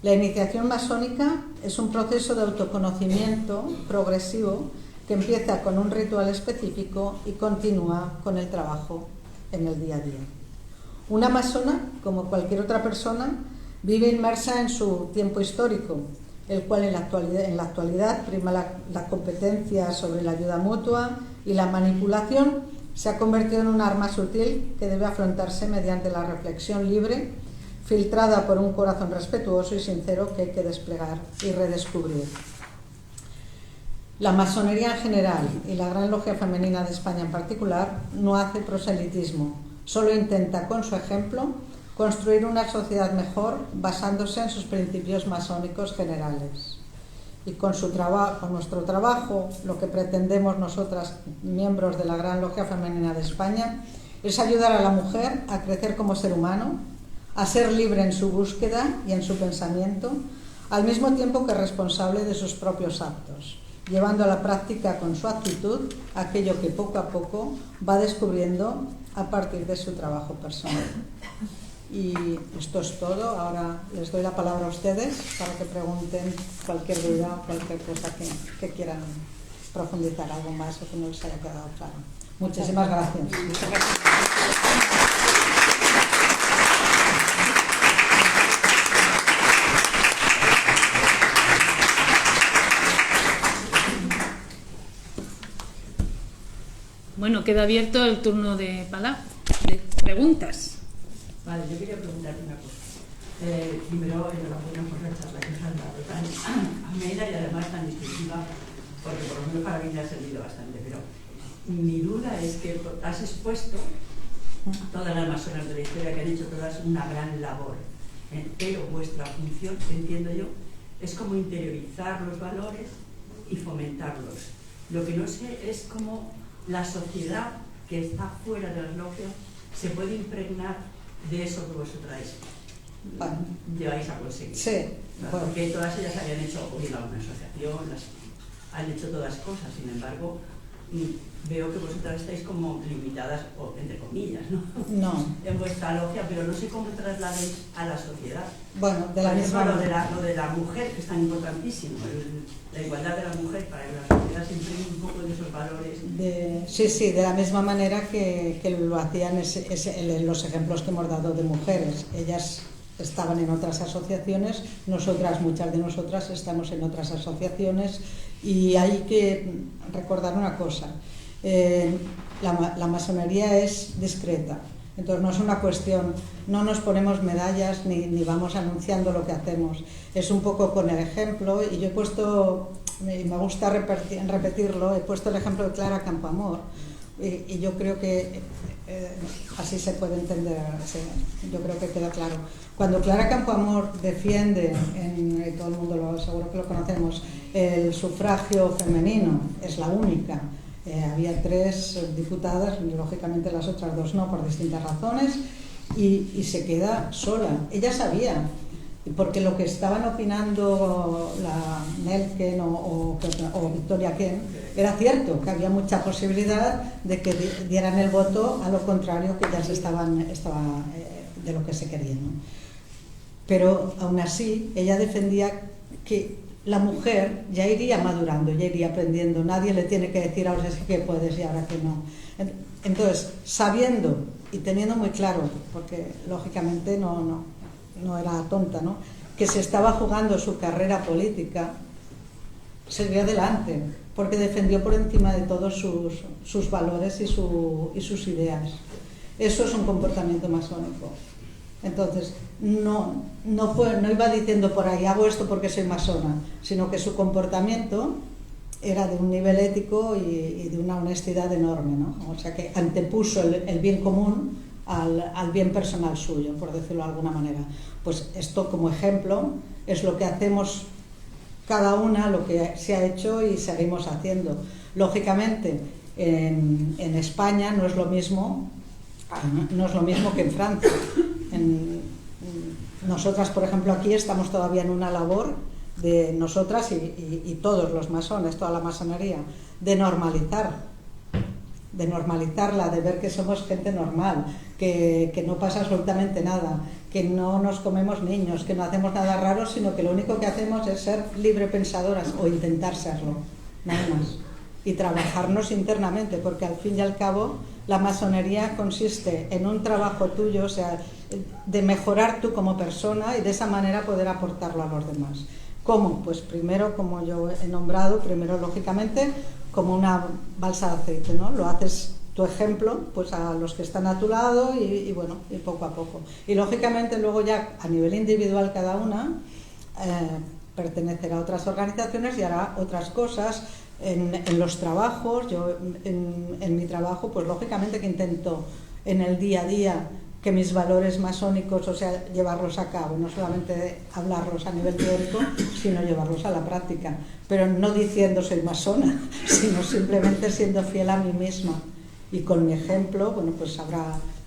La iniciación masónica es un proceso de autoconocimiento progresivo que empieza con un ritual específico y continúa con el trabajo en el día a día. Una masona, como cualquier otra persona, vive inmersa en su tiempo histórico, el cual en la actualidad prima la competencia sobre la ayuda mutua y la manipulación se ha convertido en un arma sutil que debe afrontarse mediante la reflexión libre, filtrada por un corazón respetuoso y sincero que hay que desplegar y redescubrir. La masonería en general y la Gran Logia Femenina de España en particular no hace proselitismo, solo intenta con su ejemplo construir una sociedad mejor basándose en sus principios masónicos generales. Y con nuestro trabajo, lo que pretendemos nosotras, miembros de la Gran Logia Femenina de España, es ayudar a la mujer a crecer como ser humano, a ser libre en su búsqueda y en su pensamiento, al mismo tiempo que responsable de sus propios actos, llevando a la práctica con su actitud aquello que poco a poco va descubriendo a partir de su trabajo personal. Y esto es todo. Ahora les doy la palabra a ustedes para que pregunten cualquier duda o cualquier cosa que quieran profundizar algo más o que no les haya quedado claro. Muchísimas gracias. Muchas gracias. Bueno, queda abierto el turno de preguntas. Vale, yo quería preguntarte una cosa. Primero, enhorabuena por la charla que nos han dado tan amena y además tan instructiva, porque por lo menos para mí me ha servido bastante. Pero mi duda es que has expuesto todas las masonas de la historia que han hecho todas una gran labor, pero vuestra función, entiendo yo, es como interiorizar los valores y fomentarlos. Lo que no sé es cómo la sociedad que está fuera de las logias se puede impregnar de eso que vosotras lleváis a conseguir. Sí, bueno. Porque todas ellas habían hecho, o bien alguna asociación, han hecho todas cosas, sin embargo, veo que vosotras estáis como limitadas, o entre comillas, ¿no? No. En vuestra logia, pero no sé cómo trasladáis a la sociedad. Bueno, de la Por misma ejemplo, manera. lo de la mujer, que es tan importantísimo, la igualdad de la mujer para que la sociedad se imprime un poco de esos valores. Sí, de la misma manera que lo hacían los ejemplos que hemos dado de mujeres. Ellas estaban en otras asociaciones, muchas de nosotras estamos en otras asociaciones, y hay que recordar una cosa. La masonería es discreta, entonces no es una cuestión, no nos ponemos medallas ni vamos anunciando lo que hacemos, es un poco con el ejemplo. Y yo he puesto, me gusta repetirlo, he puesto el ejemplo de Clara Campoamor, y yo creo que así se puede entender, yo creo que queda claro. Cuando Clara Campoamor defiende, todo el mundo seguro que lo conocemos, el sufragio femenino, es la única. Había 3 diputadas, lógicamente las otras 2 no, por distintas razones, y se queda sola. Ella sabía, porque lo que estaban opinando la Nelken o Victoria Kent era cierto, que había mucha posibilidad de que dieran el voto a lo contrario que ellas estaban de lo que se quería, ¿no? Pero aún así ella defendía que la mujer ya iría madurando, ya iría aprendiendo, nadie le tiene que decir ahora sí que puedes y ahora que no. Entonces, sabiendo y teniendo muy claro, porque lógicamente no era tonta, ¿no?, que se estaba jugando su carrera política, siguió adelante, porque defendió por encima de todos sus valores y sus ideas. Eso es un comportamiento masónico. Entonces, no iba diciendo por ahí, hago esto porque soy masona, sino que su comportamiento era de un nivel ético y de una honestidad enorme, ¿no? O sea, que antepuso el bien común al bien personal suyo, por decirlo de alguna manera. Pues esto, como ejemplo, es lo que hacemos cada una, lo que se ha hecho y seguimos haciendo. Lógicamente, en España no es lo mismo que en Francia. Nosotras, por ejemplo, aquí estamos todavía en una labor de nosotras y todos los masones, toda la masonería, de normalizarla, de ver que somos gente normal, que no pasa absolutamente nada, que no nos comemos niños, que no hacemos nada raro, sino que lo único que hacemos es ser librepensadoras o intentar serlo, nada más, y trabajarnos internamente, porque al fin y al cabo la masonería consiste en un trabajo tuyo, o sea, de mejorar tú como persona y de esa manera poder aportarlo a los demás. ¿Cómo? Pues primero, como yo he nombrado, lógicamente como una balsa de aceite, ¿no? Lo haces tu ejemplo pues a los que están a tu lado y bueno, y poco a poco. Y lógicamente luego ya a nivel individual cada una pertenecerá a otras organizaciones y hará otras cosas. En los trabajos, yo en mi trabajo, pues lógicamente que intento en el día a día que mis valores masónicos, o sea, llevarlos a cabo, no solamente hablarlos a nivel teórico, sino llevarlos a la práctica, pero no diciendo soy masona, sino simplemente siendo fiel a mí misma. Y con mi ejemplo, bueno, pues habrá,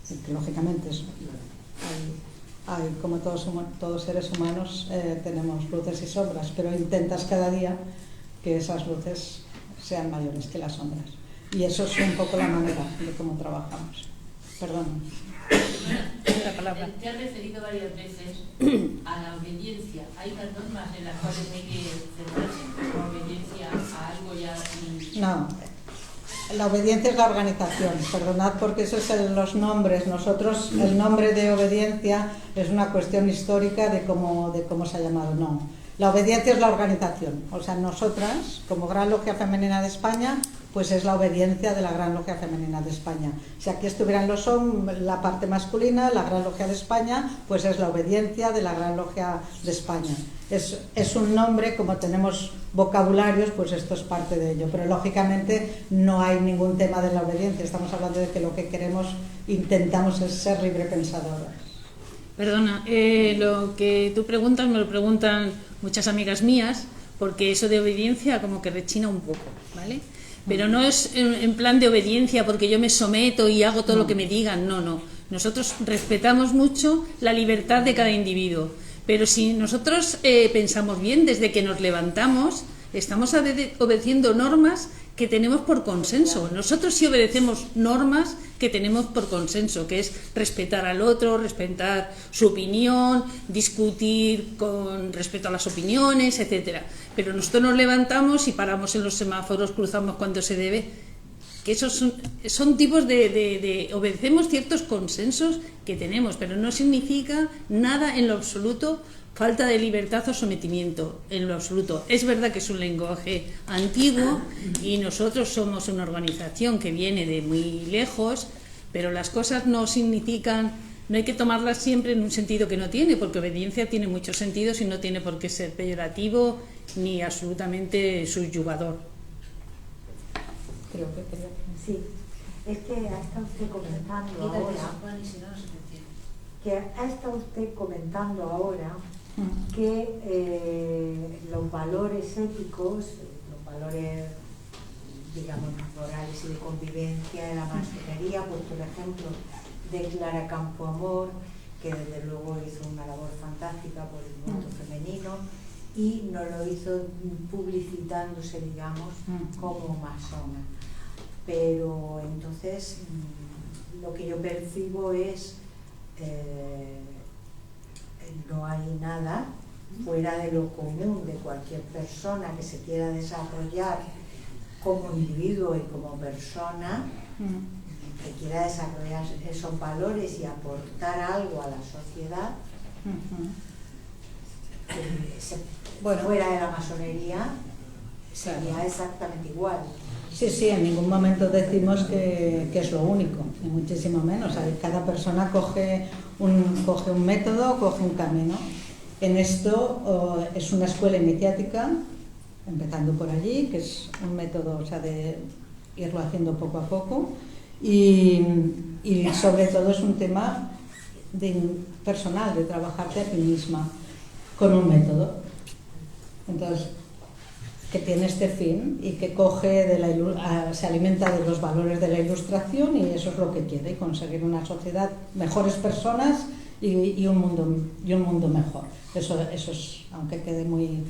que lógicamente hay como todos seres humanos, tenemos luces y sombras, pero intentas cada día que esas luces sean mayores que las sombras. Y eso es un poco la manera de cómo trabajamos. Perdón. La palabra. Te has referido varias veces a la obediencia. Hay unas normas en las cuales hay que centrarse, la obediencia a algo ya... No, la obediencia es la organización. Perdonad porque eso es los nombres. Nosotros, el nombre de obediencia es una cuestión histórica de cómo se ha llamado. No. La obediencia es la organización, o sea, nosotras, como Gran Logia Femenina de España, pues es la obediencia de la Gran Logia Femenina de España. Si aquí estuvieran la parte masculina, la Gran Logia de España, pues es la obediencia de la Gran Logia de España. Es un nombre, como tenemos vocabularios, pues esto es parte de ello, pero lógicamente no hay ningún tema de la obediencia, estamos hablando de que lo que queremos, intentamos es ser librepensadoras. Perdona, lo que tú preguntas me lo preguntan muchas amigas mías, porque eso de obediencia como que rechina un poco, ¿vale? Pero no es en plan de obediencia porque yo me someto y hago todo lo que me digan, no. Nosotros respetamos mucho la libertad de cada individuo, pero si nosotros pensamos bien, desde que nos levantamos, estamos obedeciendo normas que tenemos por consenso. Nosotros sí obedecemos normas que tenemos por consenso, que es respetar al otro, respetar su opinión, discutir con respecto a las opiniones, etcétera. Pero nosotros nos levantamos y paramos en los semáforos, cruzamos cuando se debe. Que esos son tipos de obedecemos ciertos consensos que tenemos, pero no significa nada en lo absoluto falta de libertad o sometimiento, en lo absoluto. Es verdad que es un lenguaje antiguo y nosotros somos una organización que viene de muy lejos, pero las cosas no significan, no hay que tomarlas siempre en un sentido que no tiene, porque obediencia tiene muchos sentidos y no tiene por qué ser peyorativo ni absolutamente subyugador. Creo que sí, es que ha estado usted comentando ahora que los valores éticos, los valores, digamos, morales y de convivencia de la masonería, pues por ejemplo de Clara Campoamor, que desde luego hizo una labor fantástica por el mundo femenino y no lo hizo publicitándose, digamos, como masona. Pero entonces lo que yo percibo es no hay nada fuera de lo común de cualquier persona que se quiera desarrollar como individuo y como persona, que quiera desarrollar esos valores y aportar algo a la sociedad. Bueno, fuera de la masonería sería exactamente igual. Sí, en ningún momento decimos que es lo único, ni muchísimo menos. Cada persona coge un método, coge un camino. En esto es una escuela iniciática, empezando por allí, que es un método, o sea, de irlo haciendo poco a poco, y sobre todo es un tema personal, de trabajarte a ti misma con un método. Entonces, que tiene este fin y que se alimenta de los valores de la Ilustración, y eso es lo que quiere, conseguir una sociedad, mejores personas y un mundo mejor. Eso es, aunque quede muy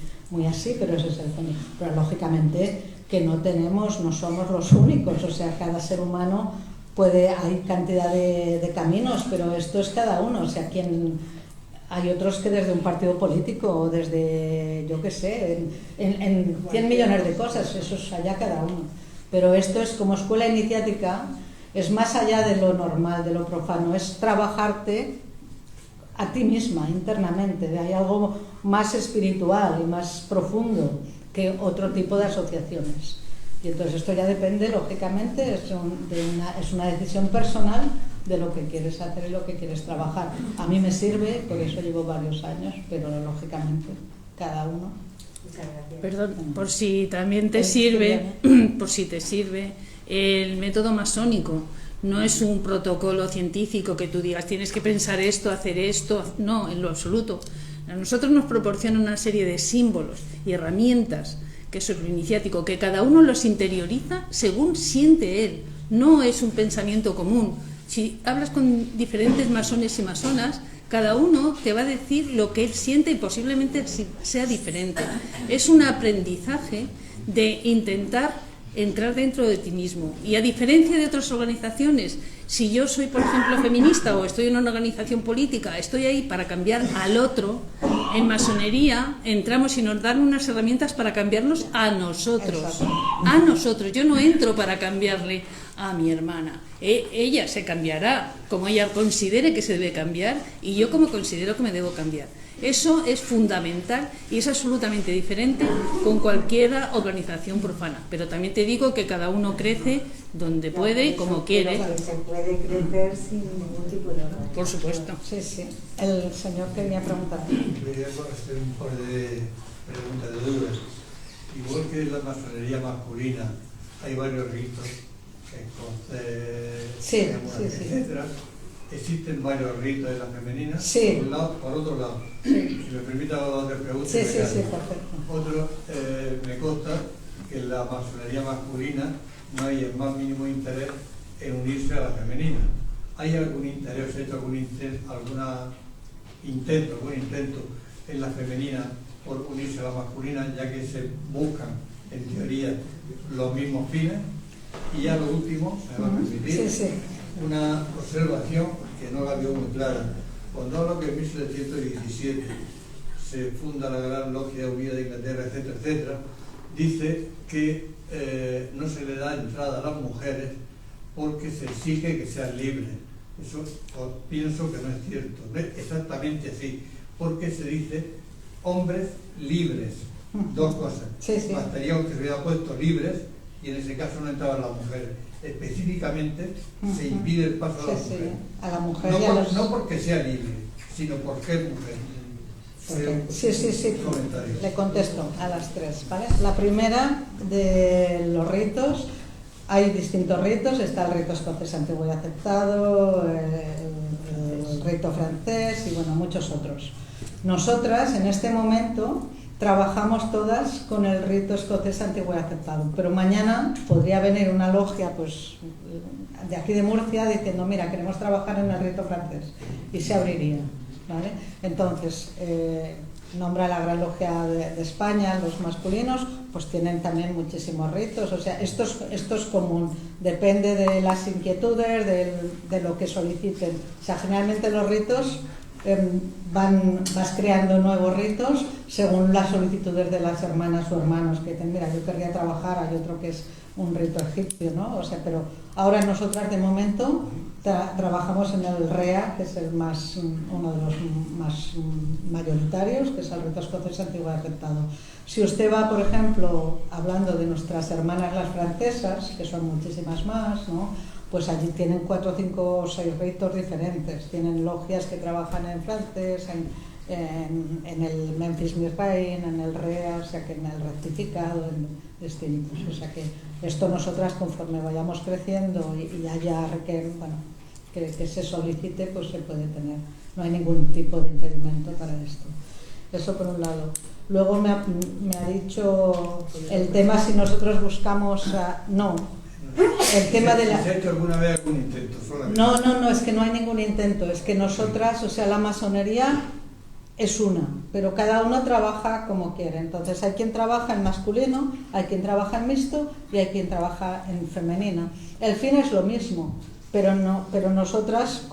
así, pero ese es el fin. Pero lógicamente que no somos los únicos, o sea, cada ser humano hay cantidad de caminos, pero esto es cada uno, o sea, hay otros que desde un partido político o desde, yo qué sé, en 100 millones de cosas, eso es allá cada uno. Pero esto es como escuela iniciática, es más allá de lo normal, de lo profano, es trabajarte a ti misma internamente, hay algo más espiritual y más profundo que otro tipo de asociaciones. Y entonces esto ya depende, lógicamente, es una decisión personal de lo que quieres hacer y lo que quieres trabajar. A mí me sirve, por eso llevo varios años, pero lógicamente cada uno. Perdón, por si también te sirve, el método masónico no es un protocolo científico que tú digas tienes que pensar esto, hacer esto, no, en lo absoluto. A nosotros nos proporciona una serie de símbolos y herramientas, que eso es lo iniciático, que cada uno los interioriza según siente él, no es un pensamiento común. Si hablas con diferentes masones y masonas, cada uno te va a decir lo que él siente y posiblemente sea diferente. Es un aprendizaje de intentar entrar dentro de ti mismo. Y a diferencia de otras organizaciones, si yo soy, por ejemplo, feminista o estoy en una organización política, estoy ahí para cambiar al otro, en masonería entramos y nos dan unas herramientas para cambiarnos a nosotros. A nosotros. Yo no entro para cambiarle a mi hermana. Ella se cambiará como ella considere que se debe cambiar y yo como considero que me debo cambiar. Eso es fundamental y es absolutamente diferente con cualquier organización profana. Pero también te digo que cada uno crece donde puede y como quiere. Se puede crecer sin ningún tipo de organización. Por supuesto. Sí, sí. El señor quería preguntar. Quería hacer un par de preguntas de dudas. Igual que en la masonería masculina hay varios ritos, etcétera. ¿Existen varios ritos de la femenina? Sí. Por un lado, por otro lado. Si me permite otra pregunta. Sí, perfecto. Otro, me consta que en la masonería masculina no hay el más mínimo interés en unirse a la femenina. ¿Hay algún interés, algún intento en la femenina por unirse a la masculina, ya que se buscan en teoría, los mismos fines. Y ya lo último, se me va a permitir, una observación que no la veo muy clara. Cuando hablo que en 1717 se funda la Gran Logia Unida de Inglaterra, etcétera, etcétera, dice que no se le da entrada a las mujeres porque se exige que sean libres. Eso pienso que no es cierto, no es exactamente así, porque se dice hombres libres, dos cosas. Bastaría que se hubiera puesto libres y en ese caso no entraban las mujeres. Específicamente se impide el paso a las mujeres. A la mujer no porque sea libre, sino porque es mujer. Le contesto a las tres, ¿vale? La primera, de los ritos. Hay distintos ritos, está el rito escocés antiguo y aceptado, el rito francés y bueno, muchos otros. Nosotras en este momento trabajamos todas con el rito escocés antiguo y aceptado, pero mañana podría venir una logia pues, de aquí de Murcia diciendo, mira, queremos trabajar en el rito francés y se abriría, ¿vale? Entonces, nombra la Gran Logia de España, los masculinos, pues tienen también muchísimos ritos, o sea, esto es común, depende de las inquietudes, de lo que soliciten. O sea, generalmente los ritos vas creando nuevos ritos según las solicitudes de las hermanas o hermanos que dicen, mira, yo querría trabajar, hay otro que es un rito egipcio, ¿no? O sea, pero ahora nosotras de momento trabajamos en el REA, que es uno de los más mayoritarios, que es el rito escocés antiguo y aceptado. Si usted va, por ejemplo, hablando de nuestras hermanas las francesas, que son muchísimas más, ¿no? Pues allí tienen 4, 5 o 6 ritos diferentes. Tienen logias que trabajan en francés, en el Memphis Misraim, en el REA, o sea que en el rectificado, en distintos. O sea que esto nosotras, conforme vayamos creciendo y haya que se solicite, pues se puede tener. No hay ningún tipo de impedimento para esto. Eso por un lado. Luego me ha dicho el tema si nosotros buscamos... no. El tema de la... ¿Has hecho alguna vez algún intento? Solamente. No, es que no hay ningún intento. Es que nosotras, o sea, la masonería es una, pero cada uno trabaja como quiere. Entonces hay quien trabaja en masculino, hay quien trabaja en mixto y hay quien trabaja en femenino. El fin es lo mismo, pero nosotras,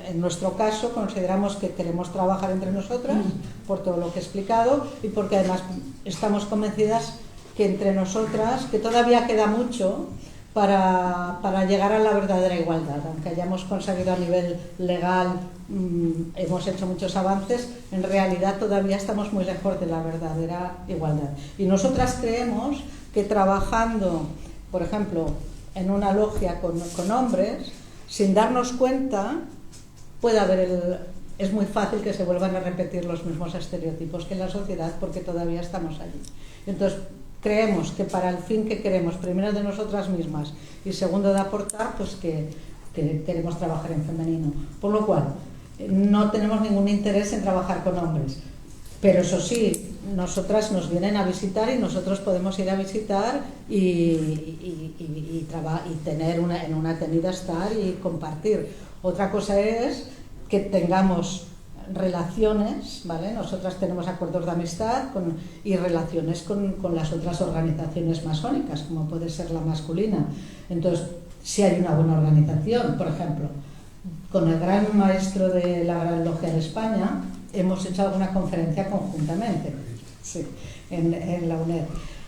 en nuestro caso, consideramos que queremos trabajar entre nosotras, por todo lo que he explicado, y porque además estamos convencidas que entre nosotras, que todavía queda mucho para llegar a la verdadera igualdad. Aunque hayamos conseguido a nivel legal, hemos hecho muchos avances, en realidad todavía estamos muy lejos de la verdadera igualdad. Y nosotras creemos que trabajando, por ejemplo, en una logia con hombres, sin darnos cuenta, es muy fácil que se vuelvan a repetir los mismos estereotipos que en la sociedad, porque todavía estamos allí. Entonces, creemos que para el fin que queremos, primero de nosotras mismas y segundo de aportar, pues que queremos trabajar en femenino. Por lo cual, no tenemos ningún interés en trabajar con hombres. Pero eso sí, nosotras nos vienen a visitar y nosotros podemos ir a visitar y tener en una tenida estar y compartir. Otra cosa es que tengamos relaciones, ¿vale? Nosotras tenemos acuerdos de amistad y relaciones con las otras organizaciones masónicas, como puede ser la masculina. Entonces, si hay una buena organización, por ejemplo, con el gran maestro de la Gran Logia de España, hemos hecho alguna conferencia conjuntamente, sí, en la UNED,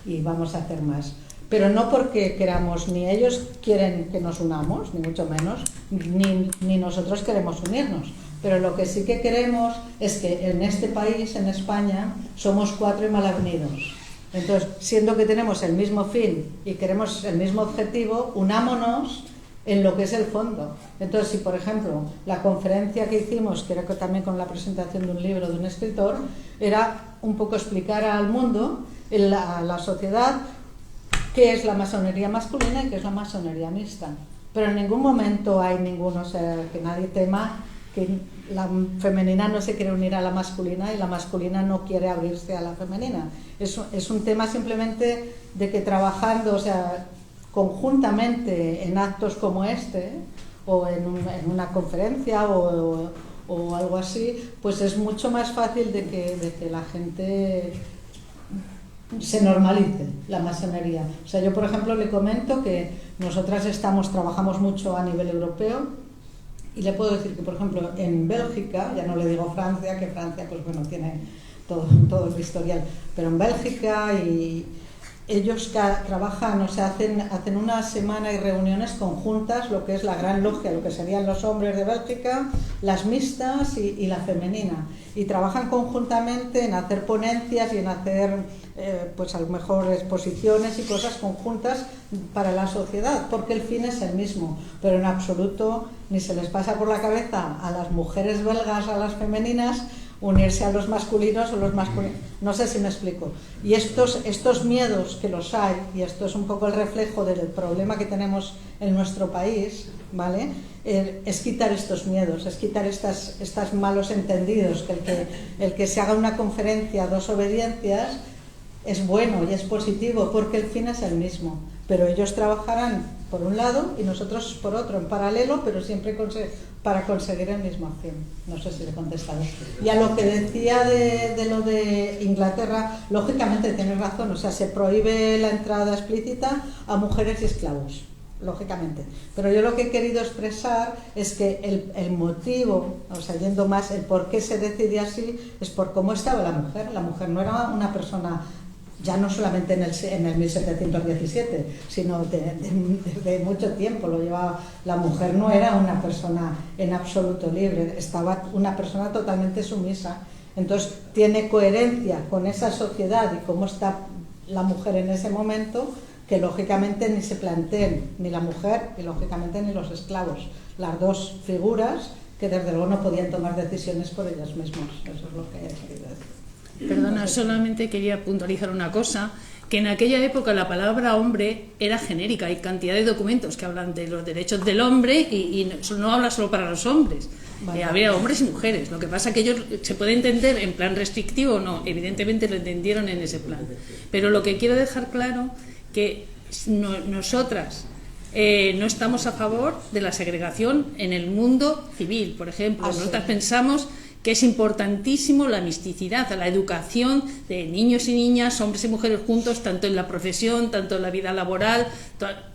y vamos a hacer más. Pero no porque queramos, ni ellos quieren que nos unamos, ni mucho menos, ni nosotros queremos unirnos. Pero lo que sí que queremos es que en este país, en España, somos 4 y mal avenidos. Entonces, siendo que tenemos el mismo fin y queremos el mismo objetivo, unámonos en lo que es el fondo. Entonces, si por ejemplo la conferencia que hicimos, que era también con la presentación de un libro de un escritor, era un poco explicar al mundo, a la sociedad, qué es la masonería masculina y qué es la masonería mixta. Pero en ningún momento hay ninguno, o sea, que nadie tema que la femenina no se quiere unir a la masculina y la masculina no quiere abrirse a la femenina. Es un tema simplemente de que trabajando, o sea, conjuntamente en actos como este, o en una conferencia o algo así, pues es mucho más fácil de que la gente se normalice la masonería. O sea, yo por ejemplo le comento que nosotras trabajamos mucho a nivel europeo y le puedo decir que por ejemplo en Bélgica, ya no le digo Francia, que Francia pues bueno tiene todo el historial, pero en Bélgica y ellos trabajan, o sea, hacen una semana y reuniones conjuntas, lo que es la gran logia, lo que serían los hombres de Bélgica, las mixtas y la femenina. Y trabajan conjuntamente en hacer ponencias y en hacer, pues a lo mejor exposiciones y cosas conjuntas para la sociedad, porque el fin es el mismo. Pero en absoluto ni se les pasa por la cabeza a las mujeres belgas, a las femeninas, unirse a los masculinos o los masculinos. No sé si me explico. Y estos miedos que los hay, y esto es un poco el reflejo del problema que tenemos en nuestro país, ¿vale? Es quitar estos miedos, es quitar estas malos entendidos, que el que se haga una conferencia, 2 obediencias, es bueno y es positivo, porque el fin es el mismo. Pero ellos trabajarán por un lado y nosotros por otro, en paralelo, pero siempre para conseguir el mismo fin. No sé si le he contestado. Y a lo que decía de lo de Inglaterra, lógicamente tienes razón, o sea, se prohíbe la entrada explícita a mujeres y esclavos, lógicamente. Pero yo lo que he querido expresar es que el motivo, o sea, yendo más, el por qué se decide así, es por cómo estaba la mujer. La mujer no era una persona, ya no solamente en el 1717, sino desde mucho tiempo lo llevaba. La mujer no era una persona en absoluto libre, estaba una persona totalmente sumisa. Entonces tiene coherencia con esa sociedad y cómo está la mujer en ese momento, que lógicamente ni se planteen ni la mujer y lógicamente ni los esclavos, las dos figuras que desde luego no podían tomar decisiones por ellas mismas. Eso es lo que he querido decir. Perdona, solamente quería puntualizar una cosa, que en aquella época la palabra hombre era genérica. Hay cantidad de documentos que hablan de los derechos del hombre y no habla solo para los hombres. Vale. Había hombres y mujeres. Lo que pasa es que ellos se puede entender en plan restrictivo o no. Evidentemente lo entendieron en ese plan. Pero lo que quiero dejar claro que nosotras no estamos a favor de la segregación en el mundo civil. Por ejemplo, nosotras pensamos que es importantísimo la misticidad, la educación de niños y niñas, hombres y mujeres juntos, tanto en la profesión, tanto en la vida laboral,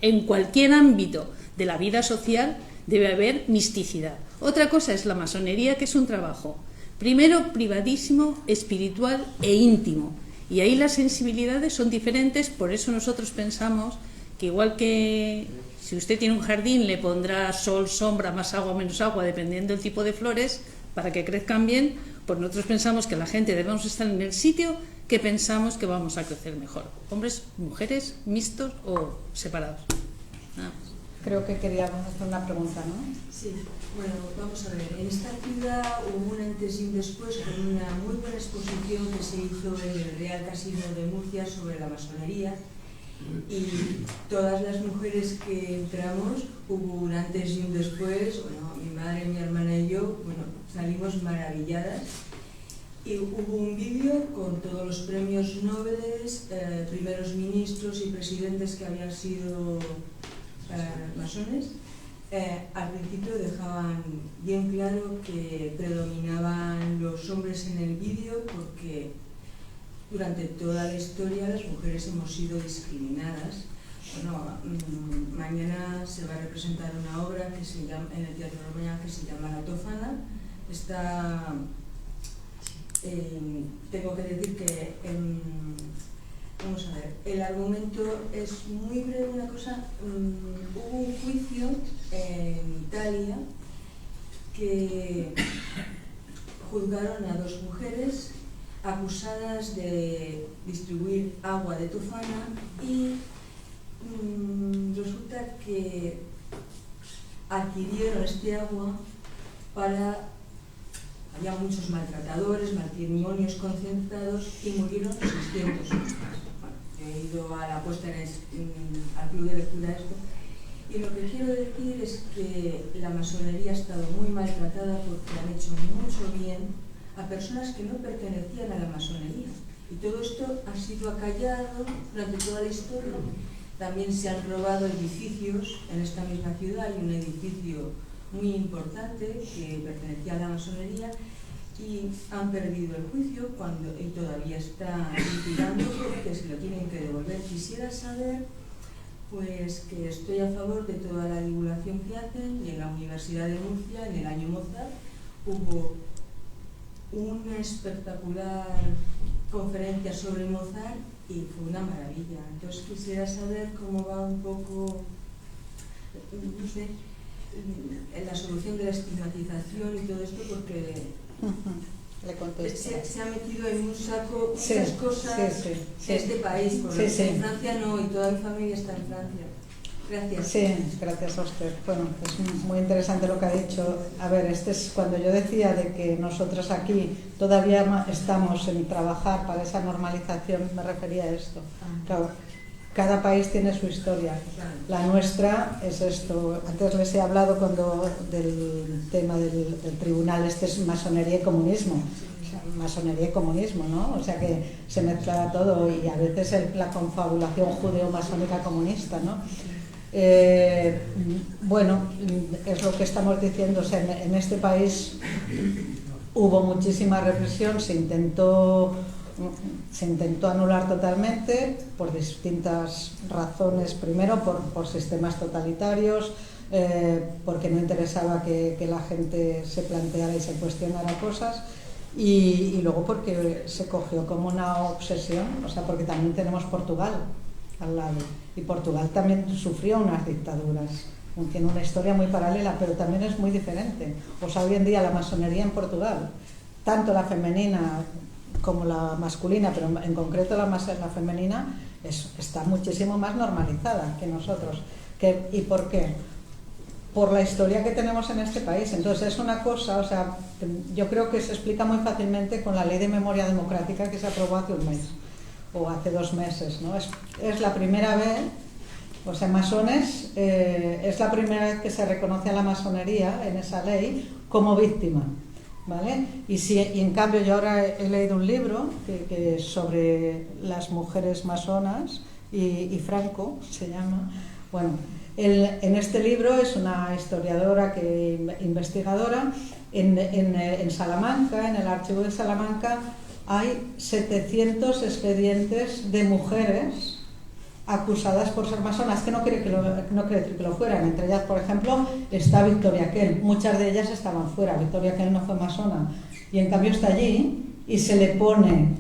en cualquier ámbito de la vida social debe haber misticidad. Otra cosa es la masonería, que es un trabajo, primero privadísimo, espiritual e íntimo, y ahí las sensibilidades son diferentes. Por eso nosotros pensamos que igual que si usted tiene un jardín le pondrá sol, sombra, más agua, menos agua, dependiendo del tipo de flores, para que crezcan bien, pues nosotros pensamos que la gente debemos estar en el sitio que pensamos que vamos a crecer mejor. Hombres, mujeres, mixtos o separados. Creo que quería hacer una pregunta, ¿no? Sí, bueno, vamos a ver. En esta ciudad hubo un antes y un después con una muy buena exposición que se hizo en el Real Casino de Murcia sobre la masonería, y todas las mujeres que entramos, hubo un antes y un después. Bueno, mi madre, mi hermana y yo, bueno, salimos maravilladas, y hubo un vídeo con todos los premios Nobel, primeros ministros y presidentes que habían sido masones. Al principio dejaban bien claro que predominaban los hombres en el vídeo, porque durante toda la historia las mujeres hemos sido discriminadas. Bueno, mañana se va a representar una obra que se llama, en el Teatro de Mañana, que se llama La Tófana. Tengo que decir que, vamos a ver, el argumento es muy breve. Una cosa, hubo un juicio en Italia que juzgaron a 2 mujeres acusadas de distribuir agua de Tofana, y resulta que adquirieron este agua para... Había muchos maltratadores, matrimonios concentrados, y murieron 600. Bueno, he ido a la puesta al club de lectura esto, y lo que quiero decir es que la masonería ha estado muy maltratada porque han hecho mucho bien a personas que no pertenecían a la masonería, y todo esto ha sido acallado durante toda la historia. También se han robado edificios en esta misma ciudad. Hay un edificio muy importante que pertenecía a la masonería, y han perdido el juicio y todavía están litigando porque se lo tienen que devolver. Quisiera saber, pues, que estoy a favor de toda la divulgación que hacen, y en la Universidad de Murcia, en el año Mozart, hubo una espectacular conferencia sobre Mozart y fue una maravilla. Entonces quisiera saber cómo va un poco, no sé, en la solución de la estigmatización y todo esto, porque se ha metido en un saco muchas cosas de este país, porque en Francia no, y toda mi familia está en Francia. Gracias. Sí, gracias a usted. Bueno, es muy interesante lo que ha dicho. A ver, es cuando yo decía de que nosotros aquí todavía estamos en trabajar para esa normalización, me refería a esto. Claro, cada país tiene su historia. La nuestra es esto. Antes les he hablado del tema del tribunal, es masonería y comunismo. Masonería y comunismo, ¿no? O sea que se mezcla todo, y a veces la confabulación judeo-masónica comunista, ¿no? Bueno, es lo que estamos diciendo. O sea, en este país hubo muchísima represión, se intentó anular totalmente por distintas razones. Primero por sistemas totalitarios, porque no interesaba que la gente se planteara y se cuestionara cosas, y luego porque se cogió como una obsesión. O sea, porque también tenemos Portugal al lado, y Portugal también sufrió unas dictaduras, tiene una historia muy paralela, pero también es muy diferente. O sea, hoy en día la masonería en Portugal, tanto la femenina como la masculina, pero en concreto la femenina, está muchísimo más normalizada que nosotros. ¿Y por qué? Por la historia que tenemos en este país. Entonces es una cosa, o sea, yo creo que se explica muy fácilmente con la Ley de Memoria Democrática que se aprobó hace un mes o hace 2 meses, ¿no? Es la primera vez, o sea, masones, es la primera vez que se reconoce a la masonería en esa ley como víctima, ¿vale? Y en cambio yo ahora he leído un libro que sobre las mujeres masonas, y Franco se llama. Bueno, en este libro es una historiadora, investigadora, en Salamanca, en el archivo de Salamanca, hay 700 expedientes de mujeres acusadas por ser masonas, que no quiere decir que lo fueran. Entre ellas, por ejemplo, está Victoria Kell. Muchas de ellas estaban fuera. Victoria Kell no fue masona, y en cambio está allí, y se le pone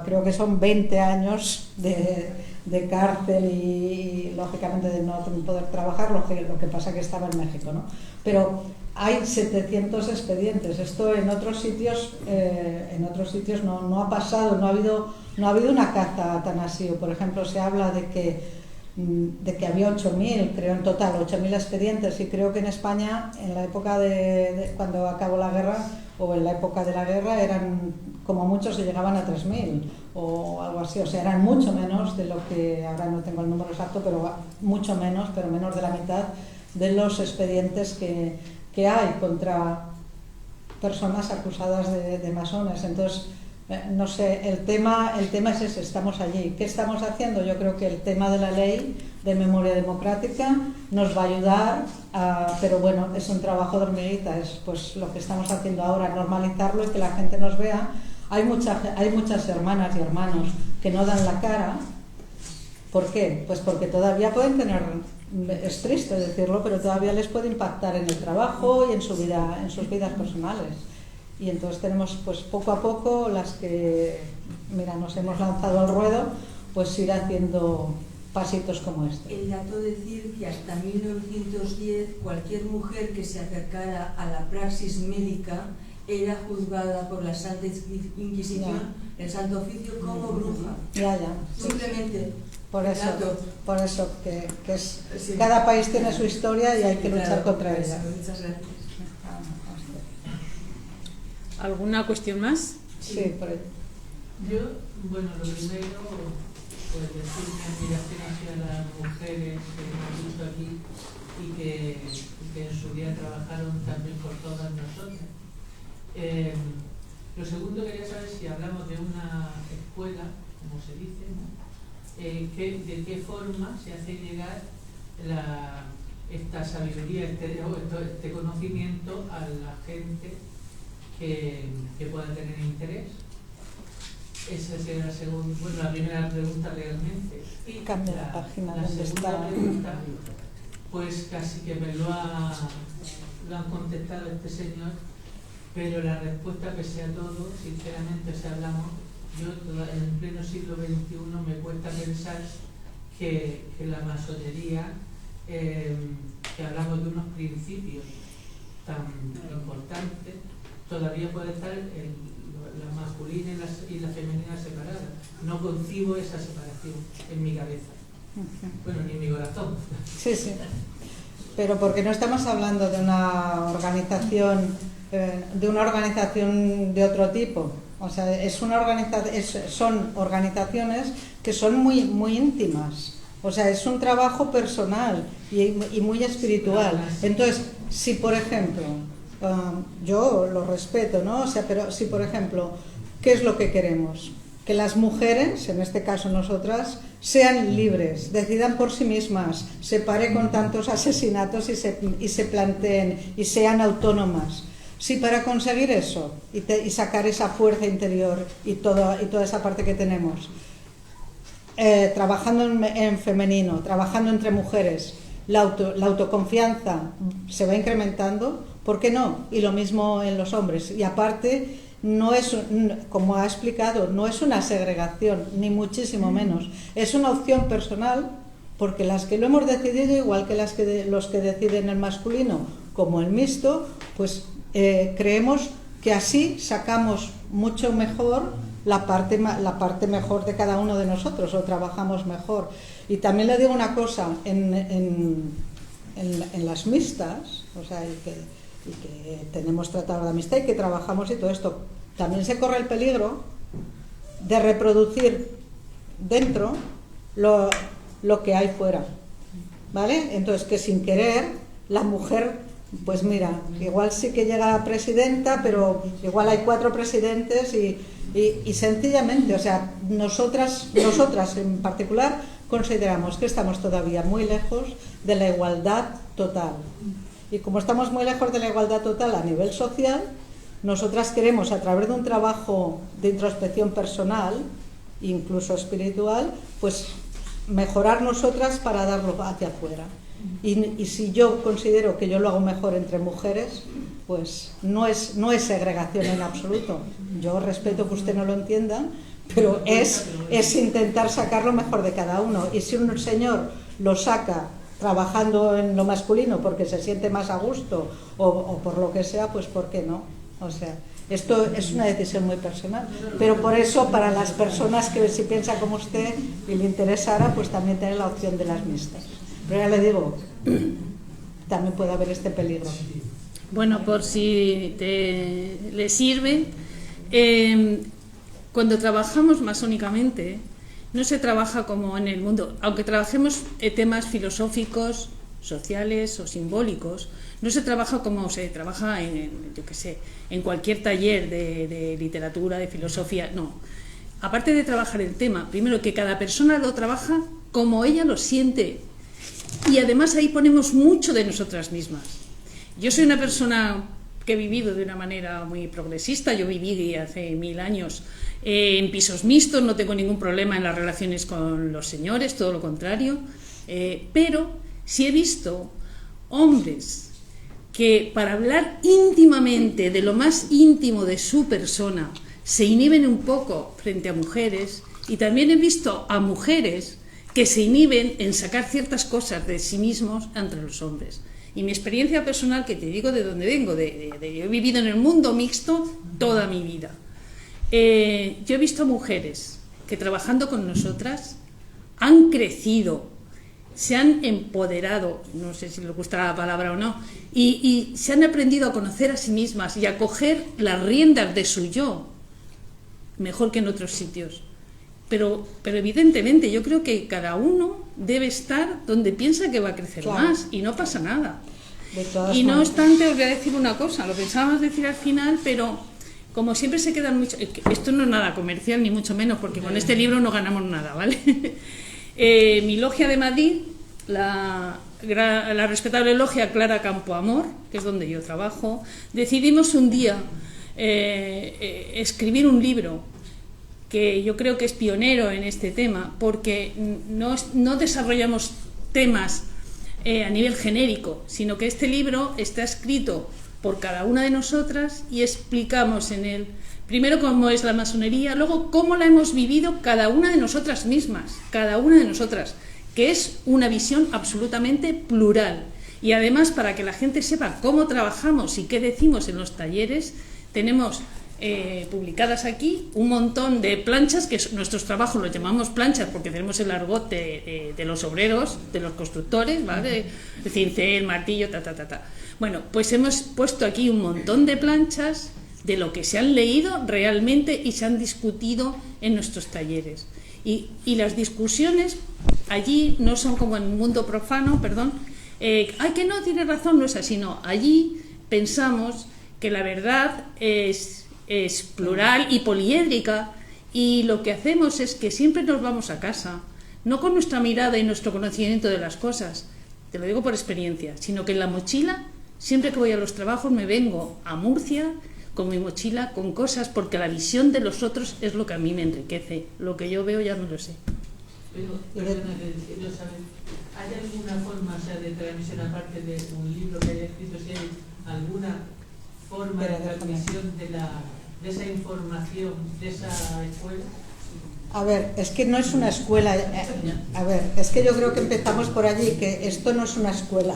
creo que son 20 años de cárcel y lógicamente de no poder trabajar, lo que pasa que estaba en México, ¿no? Pero hay 700 expedientes. Esto en otros sitios no ha pasado, no ha habido una caza tan así. Por ejemplo, se habla de que había 8.000, creo en total, 8.000 expedientes, y creo que en España, en la época de cuando acabó la guerra, o en la época de la guerra, eran como muchos, se llegaban a 3.000 o algo así. O sea, eran mucho menos de lo que, ahora no tengo el número exacto, pero mucho menos, pero menos de la mitad de los expedientes que hay contra personas acusadas de masones. Entonces, no sé, el tema es ese, estamos allí. ¿Qué estamos haciendo? Yo creo que el tema de la ley de memoria democrática nos va a ayudar, pero bueno, es un trabajo de hormiguita, es pues lo que estamos haciendo ahora, normalizarlo y que la gente nos vea. Hay muchas hermanas y hermanos que no dan la cara. ¿Por qué? Pues porque todavía pueden tener, es triste decirlo, pero todavía les puede impactar en el trabajo y en sus vidas personales. Y entonces tenemos, pues poco a poco, las que, mira, nos hemos lanzado al ruedo, pues ir haciendo pasitos como este. El dato decir que hasta 1910 cualquier mujer que se acercara a la praxis médica era juzgada por la Santa Inquisición, el Santo Oficio, como bruja. Ya. Simplemente. Por eso que es, cada país tiene su historia y hay que luchar contra ella. Muchas gracias. ¿Alguna cuestión más? Sí, por ahí. Yo, bueno, lo primero, pues decir mi admiración hacia las mujeres que hemos visto aquí y que en su día trabajaron también por todas nosotras. Lo segundo, quería saber si hablamos de una escuela, como se dice, ¿no? De qué forma se hace llegar esta sabiduría, este conocimiento a la gente que puedan tener interés. Esa sería la primera pregunta realmente. Y cambia la página la donde segunda está. pregunta, pues casi que me lo han contestado este señor, pero la respuesta, pese a todo, sinceramente, si hablamos, yo en pleno siglo XXI me cuesta pensar que la masonería, que hablamos de unos principios tan importantes, todavía puede estar la masculina y la femenina separadas. No concibo esa separación en mi cabeza. Bueno, ni en mi corazón. Sí, sí. Pero porque no estamos hablando de una organización de otro tipo. O sea, son organizaciones que son muy, muy íntimas. O sea, es un trabajo personal y muy espiritual. Entonces, si por ejemplo, yo lo respeto, ¿no? O sea, pero si por ejemplo, ¿qué es lo que queremos? Que las mujeres, en este caso nosotras, sean libres, decidan por sí mismas, se pare con tantos asesinatos y se planteen y sean autónomas. Si para conseguir eso y sacar esa fuerza interior y toda esa parte que tenemos, trabajando en femenino, trabajando entre mujeres, la autoconfianza se va incrementando, ¿por qué no? Y lo mismo en los hombres. Y aparte, no es, como ha explicado, no es una segregación, ni muchísimo menos. Es una opción personal, porque las que lo hemos decidido, igual que los que deciden el masculino como el mixto, pues creemos que así sacamos mucho mejor la parte mejor de cada uno de nosotros, o trabajamos mejor. Y también le digo una cosa, en las mixtas, o sea, y que tenemos tratado de amistad y que trabajamos y todo esto, también se corre el peligro de reproducir dentro lo que hay fuera, ¿vale? Entonces, que sin querer la mujer, pues mira, igual sí que llega a presidenta, pero igual hay 4 presidentes y sencillamente, o sea, nosotras en particular consideramos que estamos todavía muy lejos de la igualdad total. Y como estamos muy lejos de la igualdad total a nivel social, nosotras queremos, a través de un trabajo de introspección personal, incluso espiritual, pues mejorar nosotras para darlo hacia afuera. Y si yo considero que yo lo hago mejor entre mujeres, pues no es segregación en absoluto. Yo respeto que usted no lo entienda, pero es intentar sacar lo mejor de cada uno. Y si un señor lo saca trabajando en lo masculino porque se siente más a gusto o por lo que sea, pues ¿por qué no? O sea, esto es una decisión muy personal, pero por eso para las personas que si piensa como usted y le interesara, pues también tener la opción de las mixtas. Pero ya le digo, también puede haber este peligro. Bueno, por si le sirve, cuando trabajamos masónicamente, no se trabaja como en el mundo, aunque trabajemos temas filosóficos, sociales o simbólicos, no se trabaja como se trabaja en cualquier taller de literatura, de filosofía, no. Aparte de trabajar el tema, primero que cada persona lo trabaja como ella lo siente y además ahí ponemos mucho de nosotras mismas. Yo soy una persona que he vivido de una manera muy progresista, yo viví hace 1000 años en pisos mixtos, no tengo ningún problema en las relaciones con los señores, todo lo contrario, pero sí he visto hombres que para hablar íntimamente de lo más íntimo de su persona se inhiben un poco frente a mujeres, y también he visto a mujeres que se inhiben en sacar ciertas cosas de sí mismos entre los hombres. Y mi experiencia personal, que te digo de dónde vengo, yo he vivido en el mundo mixto toda mi vida. Yo he visto mujeres que trabajando con nosotras han crecido, se han empoderado, no sé si les gustará la palabra o no, y se han aprendido a conocer a sí mismas y a coger las riendas de su yo, mejor que en otros sitios. Pero evidentemente yo creo que cada uno debe estar donde piensa que va a crecer más, y no pasa nada. Y no obstante, os voy a decir una cosa, lo pensábamos decir al final, pero como siempre se quedan mucho, esto no es nada comercial ni mucho menos, porque con este libro no ganamos nada, ¿vale? Mi logia de Madrid, la respetable logia Clara Campoamor, que es donde yo trabajo, decidimos un día escribir un libro que yo creo que es pionero en este tema, porque no desarrollamos temas a nivel genérico, sino que este libro está escrito por cada una de nosotras y explicamos en él, primero cómo es la masonería, luego cómo la hemos vivido cada una de nosotras mismas, cada una de nosotras, que es una visión absolutamente plural. Y además, para que la gente sepa cómo trabajamos y qué decimos en los talleres, tenemos publicadas aquí un montón de planchas, que nuestros trabajos los llamamos planchas porque tenemos el argot de los obreros, de los constructores, ¿vale? El cincel, martillo, Bueno, pues hemos puesto aquí un montón de planchas de lo que se han leído realmente y se han discutido en nuestros talleres. Y las discusiones allí no son como en el mundo profano, perdón, ay, que no, tiene razón, no es así, no. Allí pensamos que la verdad es plural y poliédrica, y lo que hacemos es que siempre nos vamos a casa, no con nuestra mirada y nuestro conocimiento de las cosas, te lo digo por experiencia, sino que en la mochila, siempre que voy a los trabajos, me vengo a Murcia con mi mochila, con cosas, porque la visión de los otros es lo que a mí me enriquece, lo que yo veo ya no lo sé. Pero, perdona que no sabes, ¿hay alguna forma, o sea, de transmisión, aparte de un libro que haya escrito, si hay alguna forma de transmisión de esa información, de esa escuela? A ver, es que no es una escuela. A ver, es que yo creo que empezamos por allí, que esto no es una escuela.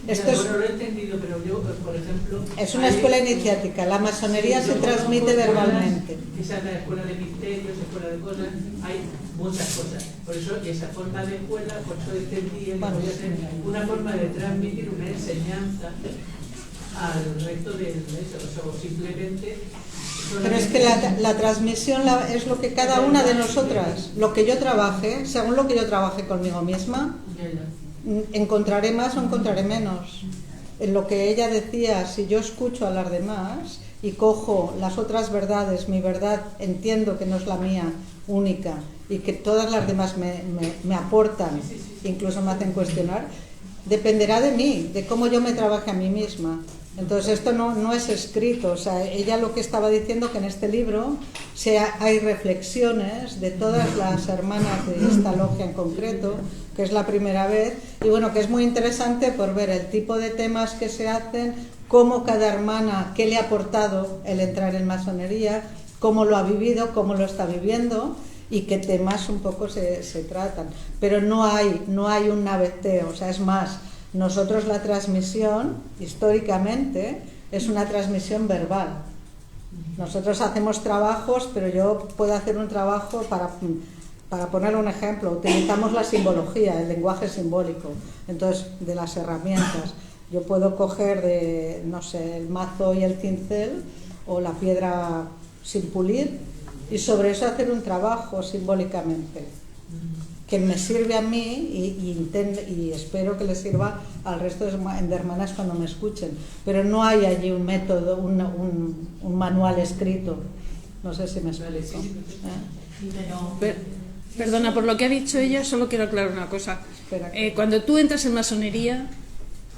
Esto Bueno, lo he entendido, pero yo, por ejemplo... Es una escuela iniciática, la masonería se transmite verbalmente. Esa es la escuela de misterios, escuela de cosas, hay muchas cosas. Por eso, esa forma de escuela, por eso entendí que podía ser una forma de transmitir una enseñanza al resto de eso, o simplemente... Pero es que la transmisión es lo que cada una de nosotras, lo que yo trabaje, según lo que yo trabaje conmigo misma, encontraré más o encontraré menos. En lo que ella decía, si yo escucho a las demás y cojo las otras verdades, mi verdad entiendo que no es la mía única y que todas las demás me aportan, incluso me hacen cuestionar, dependerá de mí, de cómo yo me trabaje a mí misma. Entonces esto no es escrito, o sea, ella lo que estaba diciendo que en este libro hay reflexiones de todas las hermanas de esta logia en concreto, que es la primera vez, y bueno, que es muy interesante por ver el tipo de temas que se hacen, cómo cada hermana, qué le ha aportado el entrar en masonería, cómo lo ha vivido, cómo lo está viviendo y qué temas un poco se tratan. Pero no hay un navegteo, o sea, es más, nosotros la transmisión, históricamente, es una transmisión verbal. Nosotros hacemos trabajos, pero yo puedo hacer un trabajo para poner un ejemplo, utilizamos la simbología, el lenguaje simbólico, entonces, de las herramientas. Yo puedo coger no sé, el mazo y el cincel, o la piedra sin pulir, y sobre eso hacer un trabajo simbólicamente, que me sirve a mí y espero que le sirva al resto de hermanas cuando me escuchen. Pero no hay allí un método, un manual escrito. No sé si me explico. Perdona, por lo que ha dicho ella, solo quiero aclarar una cosa. Cuando tú entras en masonería,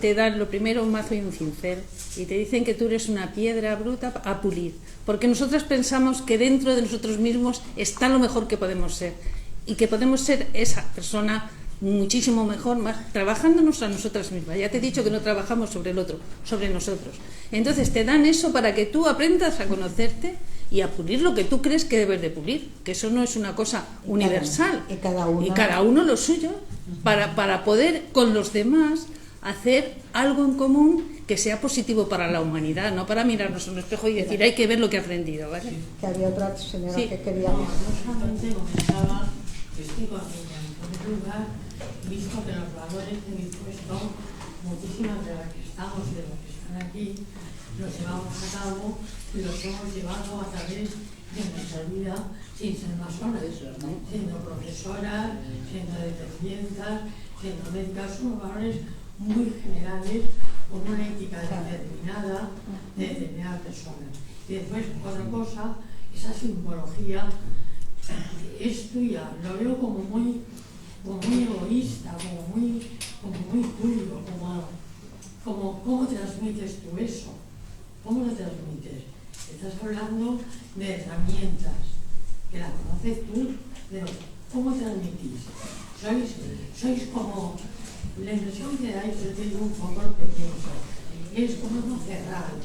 te dan lo primero un mazo y un cincel, y te dicen que tú eres una piedra bruta a pulir, porque nosotras pensamos que dentro de nosotros mismos está lo mejor que podemos ser, y que podemos ser esa persona muchísimo mejor, más trabajándonos a nosotras mismas. Ya te he dicho que no trabajamos sobre el otro, sobre nosotros. Entonces te dan eso para que tú aprendas a conocerte y a pulir lo que tú crees que debes de pulir, que eso no es una cosa universal. Y cada uno lo suyo, para poder con los demás hacer algo en común que sea positivo para la humanidad, no para mirarnos en un espejo y decir hay que ver lo que he aprendido, ¿vale? Que había otra señora que quería... No solamente comentaba que en primer lugar, visto que los valores de mi puesto, muchísimas de las que estamos y de los que están aquí, los llevamos a cabo y los hemos llevado a través de nuestra vida sin ser masonas, siendo profesoras, siendo dependientas, siendo médicas, son valores muy generales con una ética determinada de determinadas personas. Y después, otra cosa, esa simbología es tuya, lo veo como muy egoísta, como muy tuyo, como ¿cómo transmites tú eso? ¿Cómo lo transmites? Estás hablando de herramientas, que las conoces tú, pero ¿cómo transmitís? Sois como, la impresión que dais, yo te digo un poco lo que pienso, es como algo cerrado,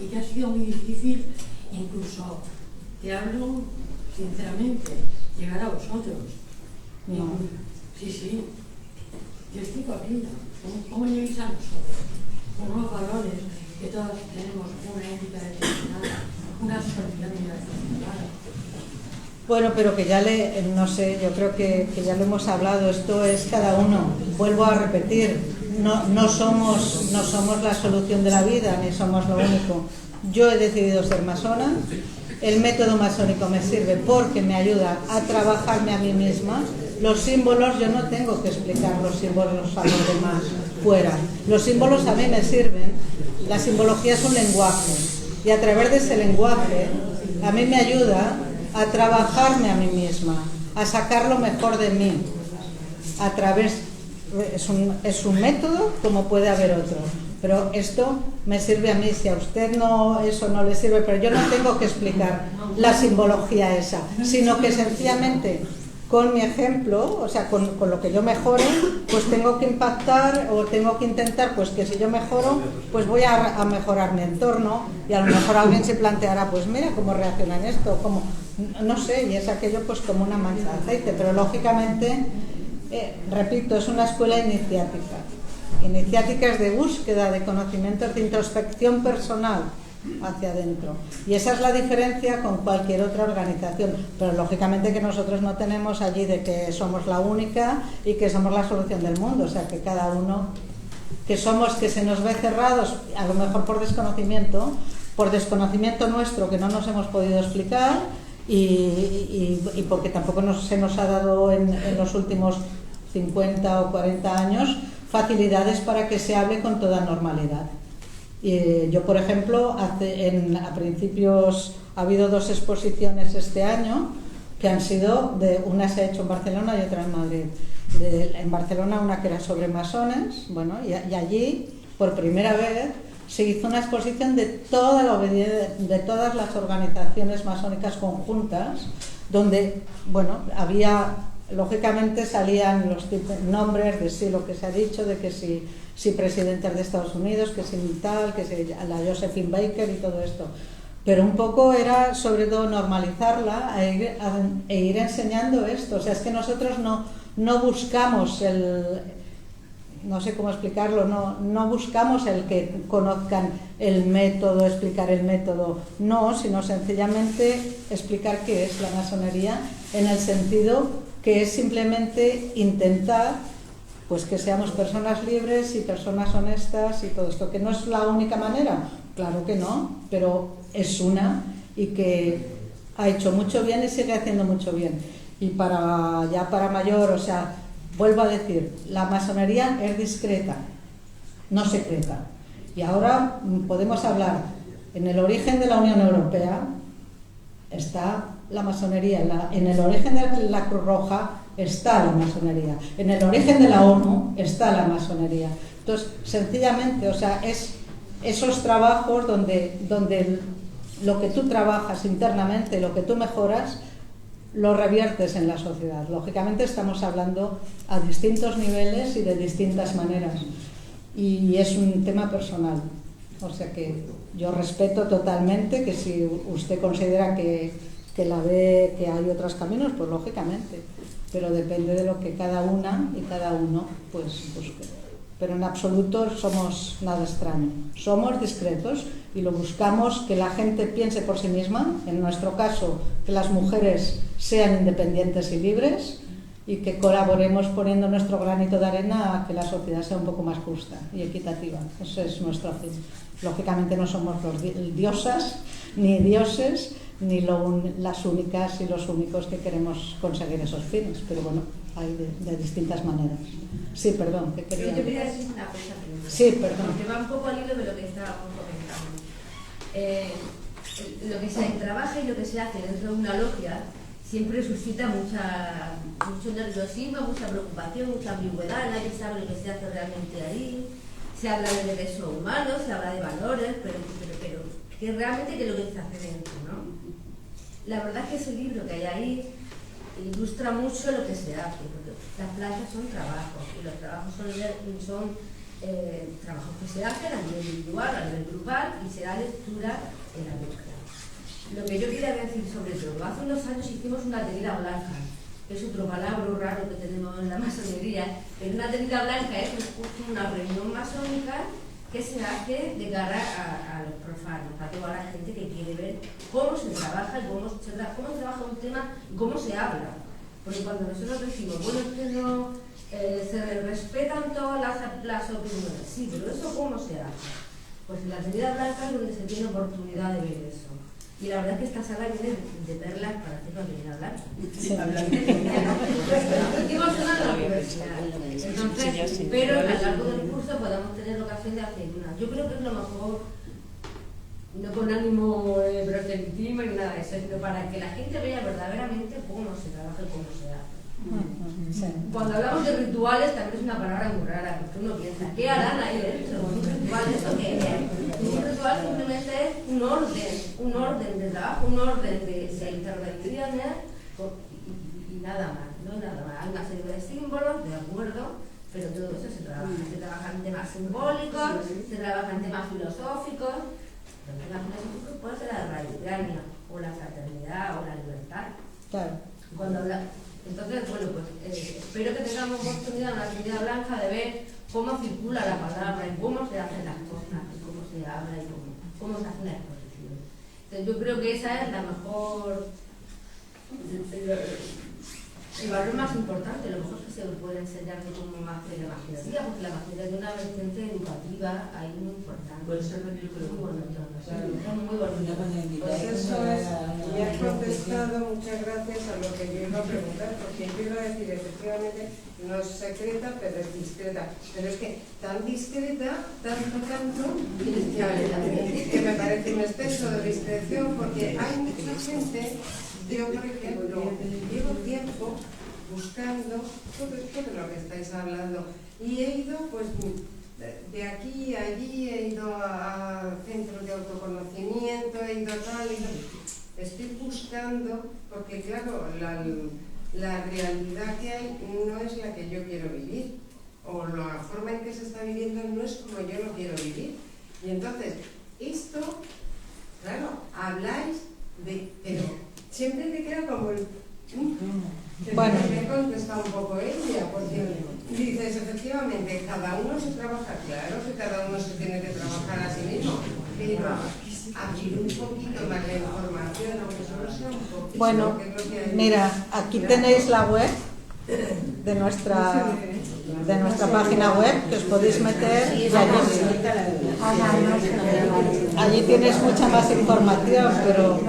y que ha sido muy difícil, incluso, te hablo sinceramente, llegar a vosotros. No. Sí, yo estoy conmigo. ¿Cómo llegáis a nosotros? Con unos valores que todos tenemos, una ética determinada, una solidaridad determinada. Bueno, pero que ya no sé, yo creo que ya lo hemos hablado, esto es cada uno. Vuelvo a repetir, no somos la solución de la vida, ni somos lo único. Yo he decidido ser masona, el método masónico me sirve porque me ayuda a trabajarme a mí misma. Los símbolos, yo no tengo que explicar los símbolos a los demás fuera. Los símbolos a mí me sirven. La simbología es un lenguaje y a través de ese lenguaje a mí me ayuda a trabajarme a mí misma, a sacar lo mejor de mí. A través, es un método como puede haber otro. Pero esto me sirve a mí, si a usted eso no le sirve, pero yo no tengo que explicar la simbología esa, sino que sencillamente con mi ejemplo, o sea, con lo que yo mejore, pues tengo que impactar o tengo que intentar, pues que si yo mejoro, pues voy a mejorar mi entorno y a lo mejor alguien se planteará, pues mira cómo reacciona en esto, como, no sé, y es aquello pues como una mancha de aceite, pero lógicamente, repito, es una escuela iniciática. Iniciáticas de búsqueda de conocimientos, de introspección personal hacia adentro. Y esa es la diferencia con cualquier otra organización. Pero lógicamente que nosotros no tenemos allí de que somos la única y que somos la solución del mundo. O sea, que cada uno, que se nos ve cerrados, a lo mejor por desconocimiento nuestro que no nos hemos podido explicar y porque tampoco se nos ha dado en los últimos 50 o 40 años facilidades para que se hable con toda normalidad. Yo, por ejemplo, a principios ha habido 2 exposiciones este año que han sido, una se ha hecho en Barcelona y otra en Madrid. En Barcelona una que era sobre masones, bueno, y allí por primera vez se hizo una exposición de todas las organizaciones masónicas conjuntas, donde, bueno, lógicamente salían los nombres de sí, lo que se ha dicho, de que si presidentes de Estados Unidos, que si tal, que si la Josephine Baker y todo esto. Pero un poco era sobre todo normalizarla e ir enseñando esto. O sea, es que nosotros no buscamos no sé cómo explicarlo, no buscamos el que conozcan el método, explicar el método, no, sino sencillamente explicar qué es la masonería en el sentido que es simplemente intentar pues que seamos personas libres y personas honestas y todo esto, que no es la única manera, claro que no, pero es una y que ha hecho mucho bien y sigue haciendo mucho bien. Y para mayor, o sea, vuelvo a decir, la masonería es discreta, no secreta. Y ahora podemos hablar, en el origen de la Unión Europea está la masonería, en el origen de la Cruz Roja está la masonería, en el origen de la ONU está la masonería. Entonces, sencillamente, o sea, es esos trabajos donde lo que tú trabajas internamente, lo que tú mejoras, lo reviertes en la sociedad. Lógicamente estamos hablando a distintos niveles y de distintas maneras. Y es un tema personal. O sea que yo respeto totalmente que si usted considera que la ve, que hay otros caminos, pues lógicamente. Pero depende de lo que cada una y cada uno pues busque. Pero en absoluto somos nada extraño. Somos discretos y lo buscamos que la gente piense por sí misma, en nuestro caso, que las mujeres sean independientes y libres y que colaboremos poniendo nuestro granito de arena a que la sociedad sea un poco más justa y equitativa. Ese es nuestro fin. Lógicamente no somos diosas ni dioses, ni las únicas y los únicos que queremos conseguir esos fines, pero bueno, hay de distintas maneras. Sí, perdón, que quería... Yo quería decir una cosa primero. Sí, perdón. Que va un poco al hilo de lo que estábamos comentando. Lo que se trabaja y lo que se hace dentro de una logia siempre suscita mucho nerviosismo, mucha preocupación, mucha ambigüedad, nadie sabe lo que se hace realmente ahí. se habla de derechos humanos, se habla de valores, pero que realmente qué es lo que se hace dentro, ¿no? La verdad es que ese libro que hay ahí ilustra mucho lo que se hace, porque las playas son trabajos, y los trabajos son trabajos que se hacen a nivel individual, a nivel grupal, y se da lectura en la búsqueda. Lo que yo quería decir sobre todo, hace unos años hicimos una tenida blanca, que es otro palabra raro que tenemos en la masonería, pero una tenida blanca es una reunión masónica que se hace de cara a los profanos, a toda la gente que quiere ver cómo se trabaja y cómo se trabaja un tema y cómo se habla. Porque cuando nosotros decimos, bueno, es que no se respetan todas las opiniones, sí, pero ¿eso cómo se hace? Pues en la tenida blanca es donde se tiene oportunidad de ver eso. Y la verdad es que esta sala viene de perlas para hacer la tenida blanca. Entonces, pero a lo largo del curso podamos tener ocasión de hacer una. Yo creo que es lo mejor, no con ánimo proselitismo ni nada de eso, sino para que la gente vea verdaderamente cómo se trabaja y cómo se hace. Cuando hablamos de rituales también es una palabra muy rara, porque uno piensa, ¿qué harán ahí dentro? ¿Un ritual eso qué es? Un ritual simplemente es un orden de trabajo, un orden de intervenciones y nada más, no nada más. Hay una serie de símbolos, de acuerdo, pero todo eso se trabaja en temas simbólicos, se trabaja en temas filosóficos. Los temas filosóficos puede ser la radicania, o la fraternidad, o la libertad. Claro. Entonces, bueno, pues espero que tengamos oportunidad en la tenida blanca de ver cómo circula la palabra y cómo se hacen las cosas, y cómo se habla y cómo se hacen las exposiciones. Entonces, yo creo que esa es la mejor, el valor más importante, lo mejor que se puede enseñar de cómo hacer la masonería, porque la masonería es una vertiente educativa ahí muy importante. Puede ser muy bonito. Muy bonito. Pues eso es, y has contestado, muchas gracias a lo que yo iba a preguntar, porque yo iba a decir, efectivamente, no es secreta, pero es discreta. Pero es que tan discreta, tanto, que me parece un exceso de discreción, porque hay mucha gente. Yo, por ejemplo, llevo tiempo buscando todo lo que estáis hablando y he ido, pues, de aquí a allí, he ido a centros de autoconocimiento, he ido a tal, estoy buscando, porque claro, la realidad que hay no es la que yo quiero vivir, o la forma en que se está viviendo no es como yo lo quiero vivir. Y entonces, esto, claro, habláis de... pero siempre te queda como el... Bueno, me contesta un poco ella, porque dices, efectivamente, cada uno se trabaja, claro que cada uno se tiene que trabajar a sí mismo, pero abrir un poquito más la información, aunque solo sea un poquito. Bueno, mira, aquí tenéis la web de nuestra página web, que os podéis meter y allí tenéis mucha más información, pero...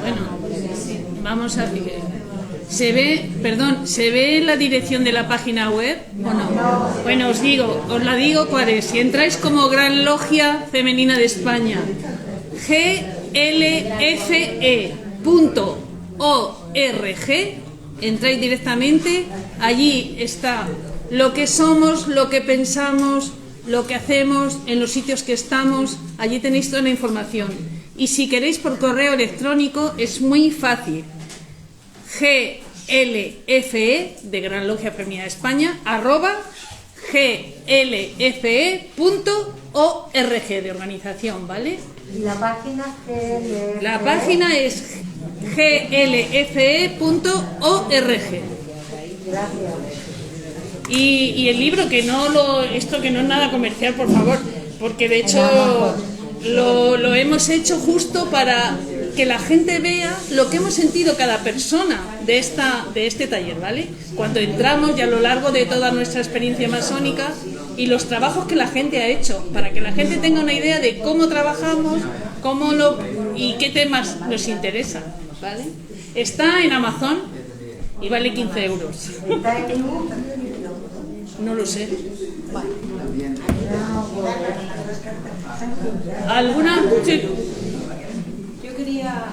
Bueno, vamos a ver. ¿Se ve la dirección de la página web o no? Bueno, os la digo cuál es. Si entráis como Gran Logia Femenina de España, glfe.org, entráis directamente, allí está lo que somos, lo que pensamos, lo que hacemos, en los sitios que estamos, allí tenéis toda la información. Y si queréis por correo electrónico es muy fácil, glfe de Gran Logia Femenina de España @glfe.org de organización, ¿vale? ¿Y la página? La página es glfe.org. Gracias. Y el libro, esto que no es nada comercial, por favor, porque de hecho lo hemos hecho justo para que la gente vea lo que hemos sentido cada persona de este taller, ¿vale? Cuando entramos y a lo largo de toda nuestra experiencia masónica y los trabajos que la gente ha hecho, para que la gente tenga una idea de cómo trabajamos, y qué temas nos interesan, ¿vale? Está en Amazon y vale 15 euros. No lo sé. ¿Alguna? Sí. Yo quería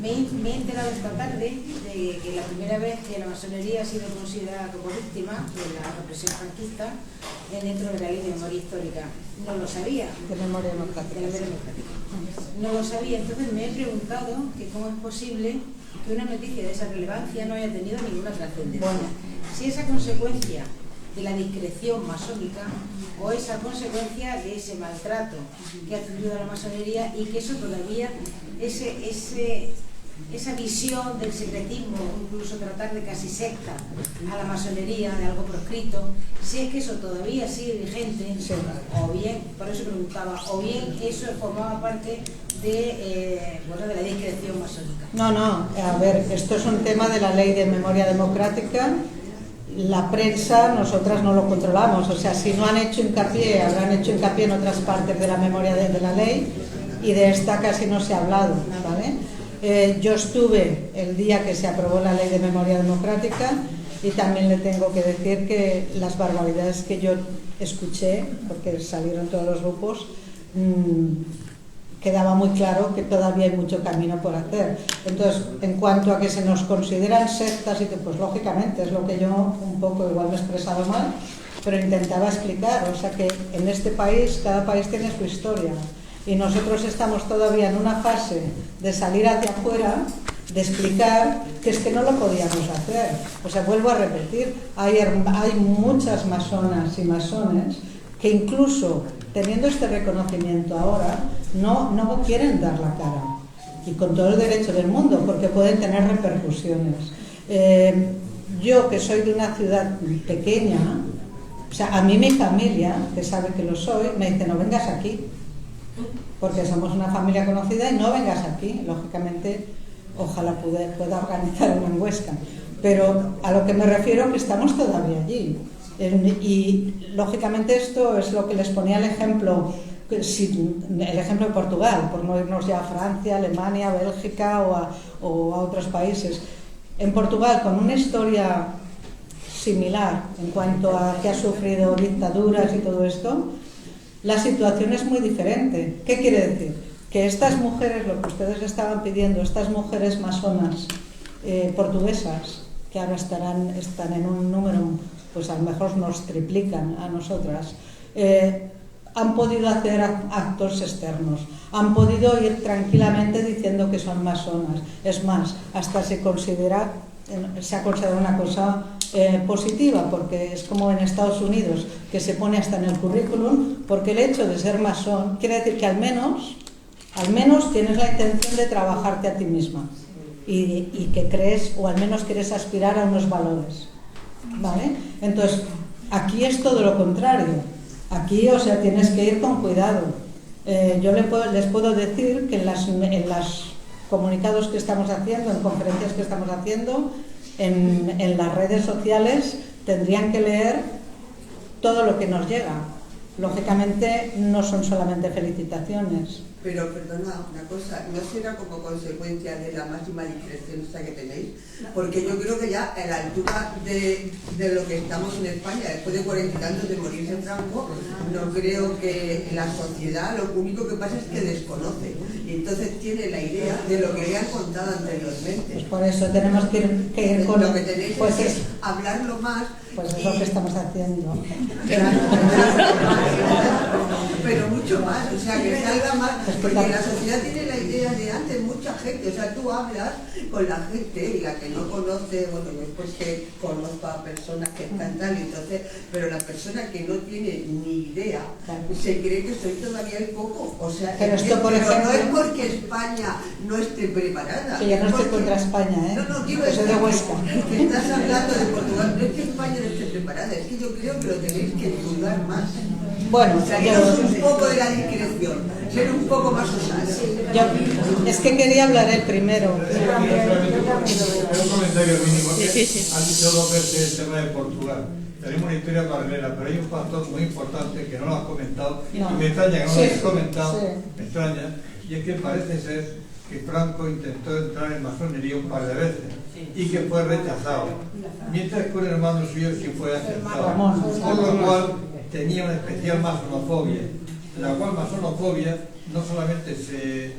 Me he enterado esta tarde de que la primera vez que la masonería ha sido considerada como víctima de la represión franquista dentro de la ley de memoria histórica. No lo sabía. De memoria democrática. No lo sabía, entonces me he preguntado que cómo es posible que una noticia de esa relevancia no haya tenido ninguna trascendencia. Bueno, si esa consecuencia de la discreción masónica o esa consecuencia de ese maltrato que ha tenido la masonería y que eso todavía, esa visión del secretismo, incluso tratar de casi secta a la masonería, de algo proscrito, si es que eso todavía sigue vigente, o bien, por eso preguntaba, o bien eso formaba parte de la discreción masónica. No, a ver, esto es un tema de la ley de memoria democrática. La prensa, nosotras no lo controlamos, o sea, si no han hecho hincapié, habrán hecho hincapié en otras partes de la memoria de la ley, y de esta casi no se ha hablado, ¿vale? Yo estuve el día que se aprobó la ley de memoria democrática y también le tengo que decir que las barbaridades que yo escuché, porque salieron todos los grupos, quedaba muy claro que todavía hay mucho camino por hacer. Entonces, en cuanto a que se nos consideran sectas, y que pues lógicamente es lo que yo un poco igual me expresaba mal, pero intentaba explicar, o sea que en este país, cada país tiene su historia, y nosotros estamos todavía en una fase de salir hacia afuera, de explicar que es que no lo podíamos hacer. O sea, vuelvo a repetir, hay muchas masonas y masones que incluso teniendo este reconocimiento ahora, no quieren dar la cara, y con todo el derecho del mundo, porque pueden tener repercusiones. Yo, que soy de una ciudad pequeña, o sea, a mí mi familia, que sabe que lo soy, me dice, no vengas aquí, porque somos una familia conocida y no vengas aquí. Lógicamente, ojalá pueda organizar una en Huesca, pero a lo que me refiero que estamos todavía allí. Y lógicamente esto es lo que les ponía el ejemplo de Portugal, por no irnos ya a Francia, Alemania, Bélgica o a otros países. En Portugal, con una historia similar en cuanto a que ha sufrido dictaduras y todo esto, la situación es muy diferente. ¿Qué quiere decir? Que estas mujeres, lo que ustedes estaban pidiendo, estas mujeres masonas portuguesas, que ahora están en un número, pues a lo mejor nos triplican a nosotras, han podido hacer actos externos, han podido ir tranquilamente diciendo que son masonas. Es más, hasta se ha considerado una cosa positiva, porque es como en Estados Unidos, que se pone hasta en el currículum, porque el hecho de ser masón quiere decir que al menos tienes la intención de trabajarte a ti misma y que crees, o al menos quieres aspirar a unos valores, ¿vale? Entonces, aquí es todo lo contrario. Aquí, o sea, tienes que ir con cuidado. Yo les puedo decir que en las comunicados que estamos haciendo, en conferencias que estamos haciendo, en las redes sociales, tendrían que leer todo lo que nos llega. Lógicamente, no son solamente felicitaciones. Pero, perdona, una cosa, ¿no será como consecuencia de la máxima discreción esta que tenéis? Porque yo creo que ya a la altura de lo que estamos en España, después de 40 y tantos de morirse Franco, no creo que la sociedad, lo único que pasa es que desconoce. Y entonces tiene la idea de lo que le han contado anteriormente. Pues por eso tenemos que ir con... Lo que tenéis pues es hablarlo más. Pues es lo que estamos haciendo. Pero mucho más, o sea, que salga más, porque la sociedad tiene la idea de antes, mucha gente, o sea, tú hablas con la gente y la que no conoce, bueno, pues que conozco a personas que están tal, entonces, pero la persona que no tiene ni idea, se cree que soy todavía el poco, o sea, pero esto, por ejemplo, no es porque España no esté preparada. Que yo no estoy contra España, ¿eh? No, digo, soy de Huesca. Que estás hablando de Portugal, no es que España no esté preparada, es que yo creo que lo tenéis que divulgar más. Bueno, salirnos un poco de la discreción, ser un poco más osados. Es que quería hablar el primero. Un comentario mínimo. Han dicho dos veces el tema de Portugal. Tenemos una historia paralela, pero hay un factor muy importante que no lo has comentado, y me extraña que no lo hayas comentado, me extraña, y es que parece ser que Franco intentó entrar en masonería un par de veces y que fue rechazado, mientras que un hermano suyo sí fue aceptado, por lo cual tenía una especial masonofobia, la cual masonofobia no solamente se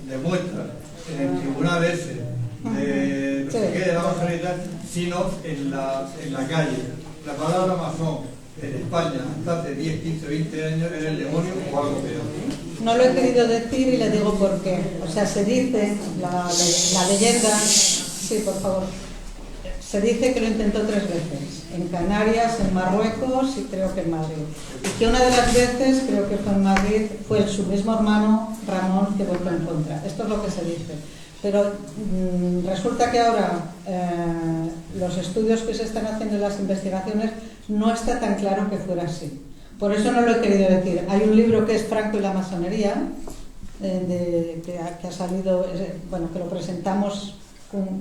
demuestra en el tribunal ese de no sé qué, de la Margarita, sino en la calle. La palabra masón en España hasta hace 10, 15, 20 años era el demonio o algo peor. No lo he querido decir y le digo por qué. O sea, se dice, la leyenda, sí, por favor, se dice que lo intentó 3 veces, en Canarias, en Marruecos y creo que en Madrid. Y que una de las veces, creo que fue en Madrid, fue su mismo hermano Ramón que votó en contra. Esto es lo que se dice. Pero resulta que ahora los estudios que se están haciendo en las investigaciones no está tan claro que fuera así. Por eso no lo he querido decir. Hay un libro que es Franco y la masonería, que ha salido, bueno, que lo presentamos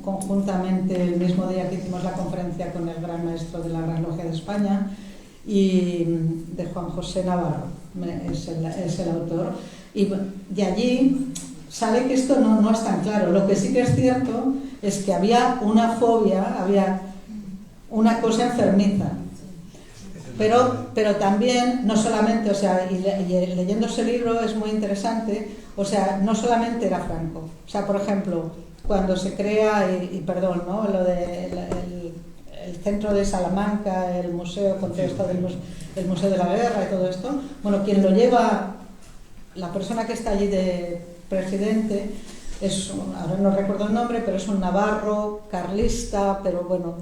conjuntamente el mismo día que hicimos la conferencia con el gran maestro de la Gran Logia de España, y de Juan José Navarro, es el autor. Y de allí sale que esto no es tan claro. Lo que sí que es cierto es que había una fobia, había una cosa enfermiza. Pero también, no solamente, o sea, y leyendo ese libro es muy interesante, o sea, no solamente era Franco. O sea, por ejemplo, cuando se crea, perdón, ¿no? Lo de el centro de Salamanca, el museo, con todo esto del Museo de la Guerra y todo esto, bueno, quien lo lleva, la persona que está allí de presidente, ahora no recuerdo el nombre, pero es un navarro, carlista, pero bueno,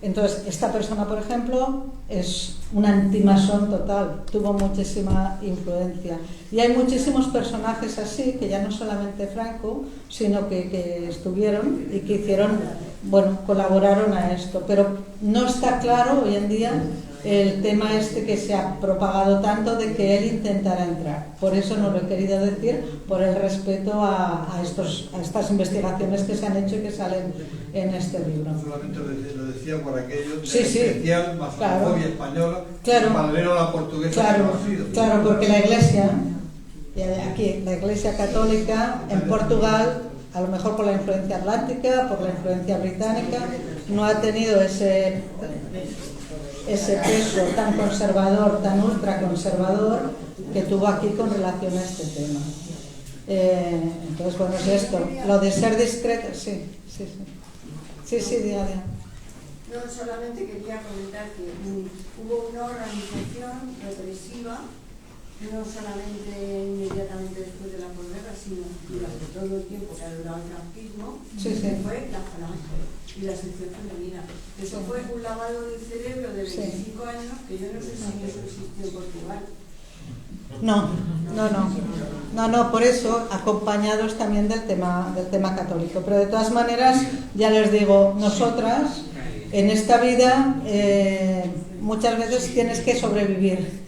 entonces esta persona, por ejemplo, es un antimasón total, tuvo muchísima influencia. Y hay muchísimos personajes así, que ya no solamente Franco, sino que estuvieron y que hicieron, bueno, colaboraron a esto. Pero no está claro hoy en día el tema este que se ha propagado tanto de que él intentara entrar. Por eso no lo he querido decir, por el respeto a estas investigaciones que se han hecho y que salen en este libro. Solamente lo decía por aquello de sí, especial masonofobia española, claro, paralelo a la portuguesa, claro, que no ha sido. claro, porque la Iglesia, aquí, la Iglesia Católica en Portugal, a lo mejor por la influencia atlántica, por la influencia británica, no ha tenido ese peso tan conservador, tan ultraconservador que tuvo aquí con relación a este tema. Entonces, bueno, es esto. Lo de ser discreto, sí, Diana. No, solamente quería comentar que hubo una organización represiva, no solamente inmediatamente después de la posguerra, sino durante todo el tiempo que ha durado el franquismo, que fue la Falange y la sección femenina. Eso fue un lavado de cerebro de 25 años que yo no sé si eso existió en Portugal. No, por eso acompañados también del tema católico. Pero de todas maneras, ya les digo, nosotras en esta vida muchas veces tienes que sobrevivir.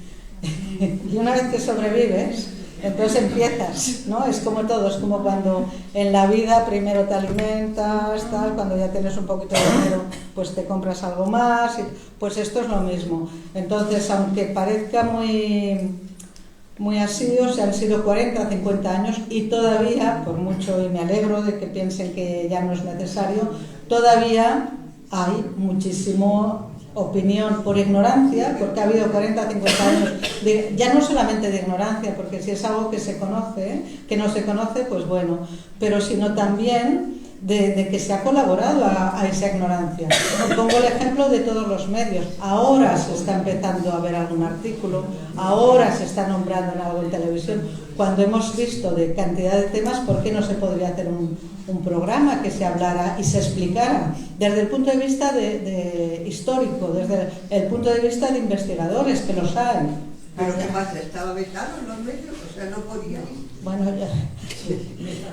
Y una vez que sobrevives, entonces empiezas, ¿no? Es como todo, es como cuando en la vida primero te alimentas, tal, cuando ya tienes un poquito de dinero, pues te compras algo más, pues esto es lo mismo. Entonces, aunque parezca muy así, o sea, han sido 40, 50 años y todavía, por mucho, y me alegro de que piensen que ya no es necesario, todavía hay muchísimo opinión por ignorancia, porque ha habido 40, 50 años, ya no solamente de ignorancia, porque si es algo que se conoce, que no se conoce, pues bueno, pero sino también de que se ha colaborado a esa ignorancia. Pongo el ejemplo de todos los medios. Ahora se está empezando a ver algún artículo, ahora se está nombrando en algo en televisión. Cuando hemos visto de cantidad de temas, ¿por qué no se podría hacer un programa que se hablara y se explicara desde el punto de vista histórico, desde el punto de vista de investigadores, que los hay? ¿Pero qué pasa? ¿Estaba vetado en los medios? O sea, no podía ir. Bueno,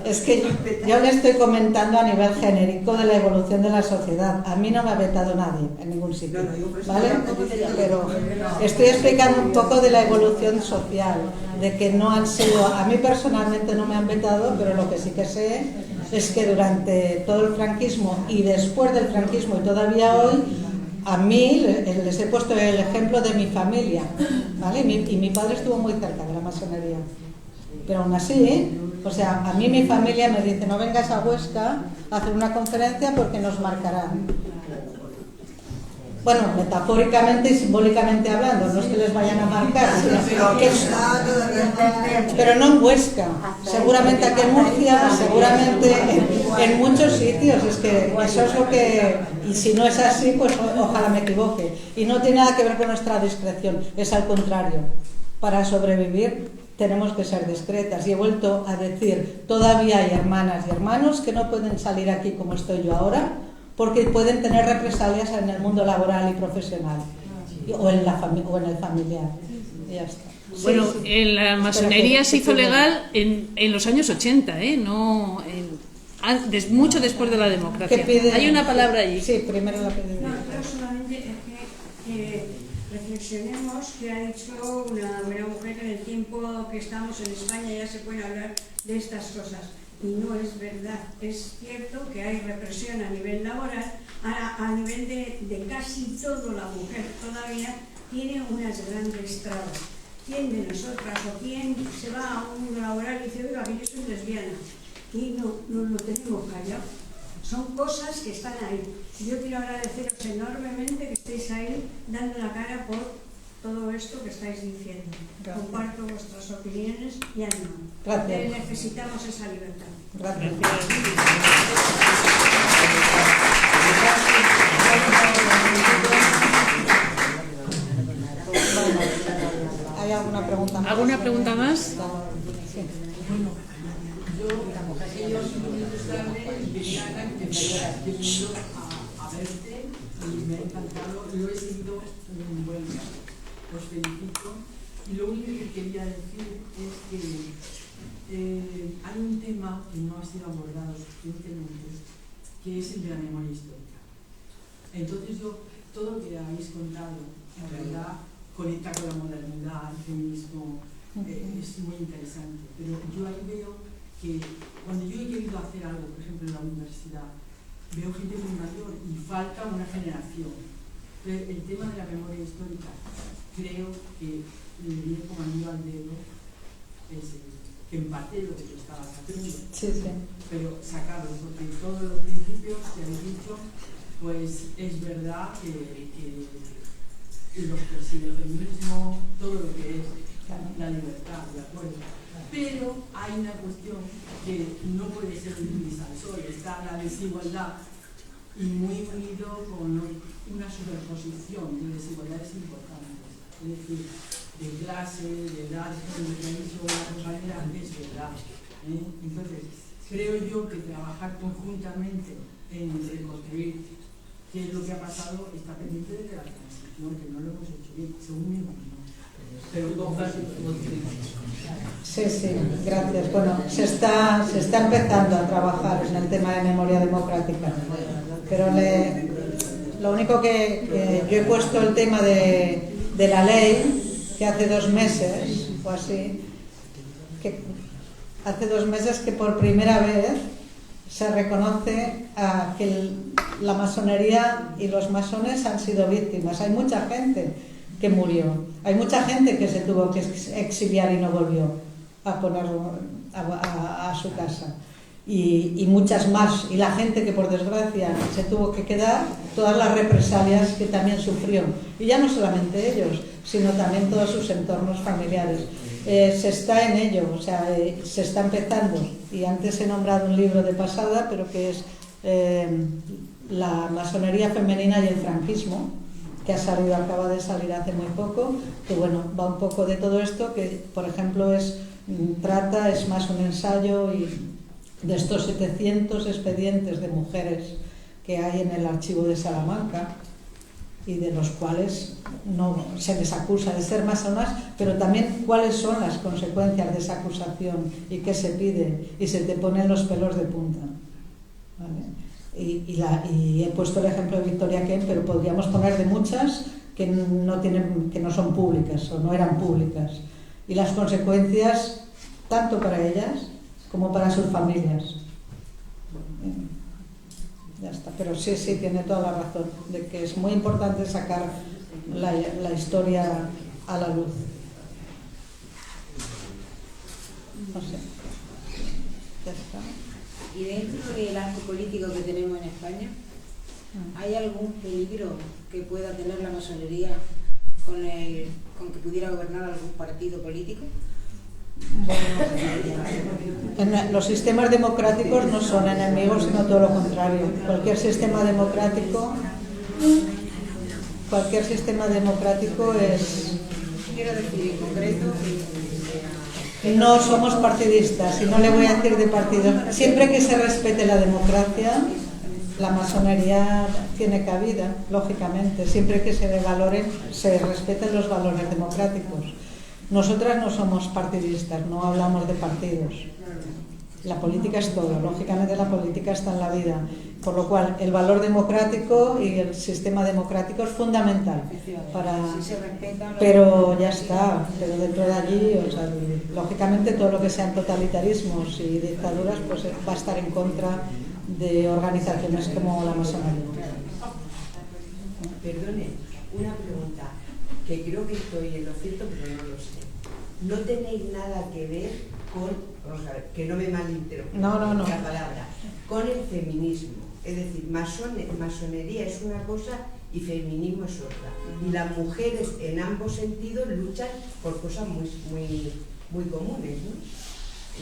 es que yo le estoy comentando a nivel genérico de la evolución de la sociedad. A mí no me ha vetado nadie en ningún sitio, ¿vale? Pero estoy explicando un poco de la evolución social, de que no han sido, a mí personalmente no me han vetado, pero lo que sí que sé es que durante todo el franquismo y después del franquismo y todavía hoy, a mí les he puesto el ejemplo de mi familia, ¿vale? Y mi padre estuvo muy cerca de la masonería. Pero aún así, o sea, a mí mi familia me dice, no vengas a Huesca a hacer una conferencia porque nos marcarán. bueno, metafóricamente y simbólicamente hablando, no es que les vayan a marcar, sino que pero no en Huesca, seguramente aquí en Murcia, seguramente en muchos sitios, es que eso es lo que, y si no es así, pues ojalá me equivoque, y no tiene nada que ver con nuestra discreción, es al contrario, para sobrevivir tenemos que ser discretas, y he vuelto a decir, todavía hay hermanas y hermanos que no pueden salir aquí como estoy yo ahora, porque pueden tener represalias en el mundo laboral y profesional, o en el familiar, y ya está. Bueno, Sí, sí. en la masonería se hizo legal en los años 80, no mucho después de la democracia. Hay una palabra allí. Sí, primero la pedí. No, yo solamente es que reflexionemos que ha dicho una buena mujer que en el tiempo que estamos en España ya se puede hablar de estas cosas. Y no es verdad. Es cierto que hay represión a nivel laboral, a nivel de casi todo. La mujer todavía tiene unas grandes trabas. ¿Quién de nosotras o quién se va a un mundo laboral y dice, oiga, que yo soy lesbiana? Y no lo tenemos callado. Son cosas que están ahí. Yo quiero agradeceros enormemente que estéis ahí dando la cara por todo esto que estáis diciendo. Gracias. Comparto vuestras opiniones y ánimo. Gracias. Necesitamos esa libertad. Gracias. ¿Hay alguna pregunta más? ¿Alguna pregunta más? Sí. Yo, aquellos minutos tarde, vegana, que me he venido a verte y me ha encantado, lo he seguido bueno, os felicito. Y lo único que quería decir es que hay un tema que no ha sido abordado suficientemente, que es el de la memoria histórica. Entonces todo lo que habéis contado, en realidad, conecta con la modernidad, el feminismo, es muy interesante. Pero yo ahí veo que cuando yo he querido hacer algo, por ejemplo en la universidad, veo gente muy mayor y falta una generación. Entonces, el tema de la memoria histórica creo que le viene como anillo al dedo, que en parte es lo que tú estabas haciendo, Sí. pero sacarlo, porque todos los principios que habéis dicho, pues es verdad que los que sigue el feminismo, todo lo que es la libertad, de acuerdo. Pero hay una cuestión que no puede ser un brindis al sol, está la desigualdad y muy unido con una superposición de desigualdades importantes, es decir, de clase, de edad, de país o de la compañera, es verdad. Entonces, creo yo que trabajar conjuntamente en reconstruir qué es lo que ha pasado está pendiente de la transición, que no lo hemos hecho bien, según mi opinión. Pero Sí, gracias. Bueno, se está empezando a trabajar en el tema de memoria democrática, pero lo único que yo he puesto el tema de la ley, que hace 2 meses o así, que hace 2 meses que por primera vez se reconoce que la masonería y los masones han sido víctimas. Hay mucha gente que murió, hay mucha gente que se tuvo que exiliar y no volvió a su casa, y muchas más, y la gente que por desgracia se tuvo que quedar, todas las represalias que también sufrió, y ya no solamente ellos, sino también todos sus entornos familiares. Se está en ello, o sea, se está empezando, y antes he nombrado un libro de pasada, pero que es La masonería femenina y el franquismo, que acaba de salir hace muy poco, que bueno, va un poco de todo esto, que por ejemplo es más un ensayo y de estos 700 expedientes de mujeres que hay en el archivo de Salamanca, y de los cuales no se les acusa de ser masonas, pero también cuáles son las consecuencias de esa acusación y qué se pide, y se te ponen los pelos de punta, ¿vale? Y he puesto el ejemplo de Victoria Kent, pero podríamos poner de muchas que no son públicas o no eran públicas, y las consecuencias tanto para ellas como para sus familias. Ya está, pero sí, tiene toda la razón de que es muy importante sacar la historia a la luz. No sé. Ya está. Y dentro del acto político que tenemos en España, ¿Hay algún peligro que pueda tener la masonería con que pudiera gobernar algún partido político? Los sistemas democráticos no son enemigos, sino todo lo contrario. Cualquier sistema democrático es... Quiero decir, en concreto... No somos partidistas, y no le voy a decir de partido. Siempre que se respete la democracia, la masonería tiene cabida, lógicamente. Siempre que se respeten los valores democráticos. Nosotras no somos partidistas, no hablamos de partidos. La política es todo, lógicamente la política está en la vida. Por lo cual, el valor democrático y el sistema democrático es fundamental. Pero ya está, pero dentro de allí, o sea, lógicamente todo lo que sean totalitarismos y dictaduras pues va a estar en contra de organizaciones como la masonería. Perdone, una pregunta, que creo que estoy en lo cierto, pero no lo sé. No tenéis nada que ver con, vamos a ver, que no me malinterprete la palabra, con el feminismo. Es decir, masonería es una cosa y feminismo es otra. Y las mujeres en ambos sentidos luchan por cosas muy comunes, ¿no?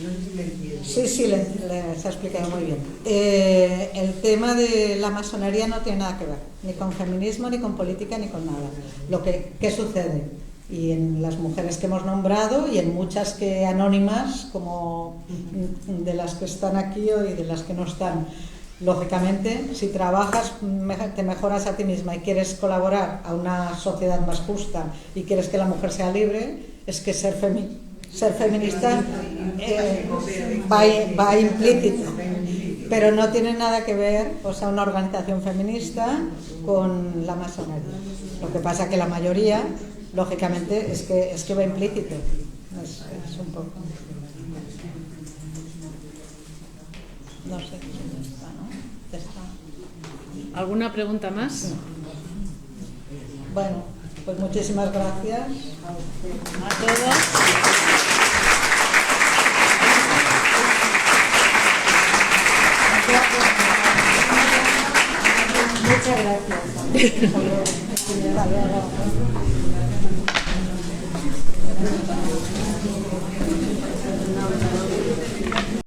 No sé si me entiendes. Sí, se ha explicado muy bien. El tema de la masonería no tiene nada que ver, ni con feminismo, ni con política, ni con nada. ¿Qué sucede? Y en las mujeres que hemos nombrado y en muchas que anónimas, como de las que están aquí y de las que no están. Lógicamente, si trabajas, te mejoras a ti misma y quieres colaborar a una sociedad más justa y quieres que la mujer sea libre, es que ser feminista va implícito. Pero no tiene nada que ver, o sea, una organización feminista con la masonería. Lo que pasa que la mayoría, lógicamente, es que va implícito. Es un poco... No sé. ¿Alguna pregunta más? No. Bueno, pues muchísimas gracias a todos. Muchas gracias. Hasta luego.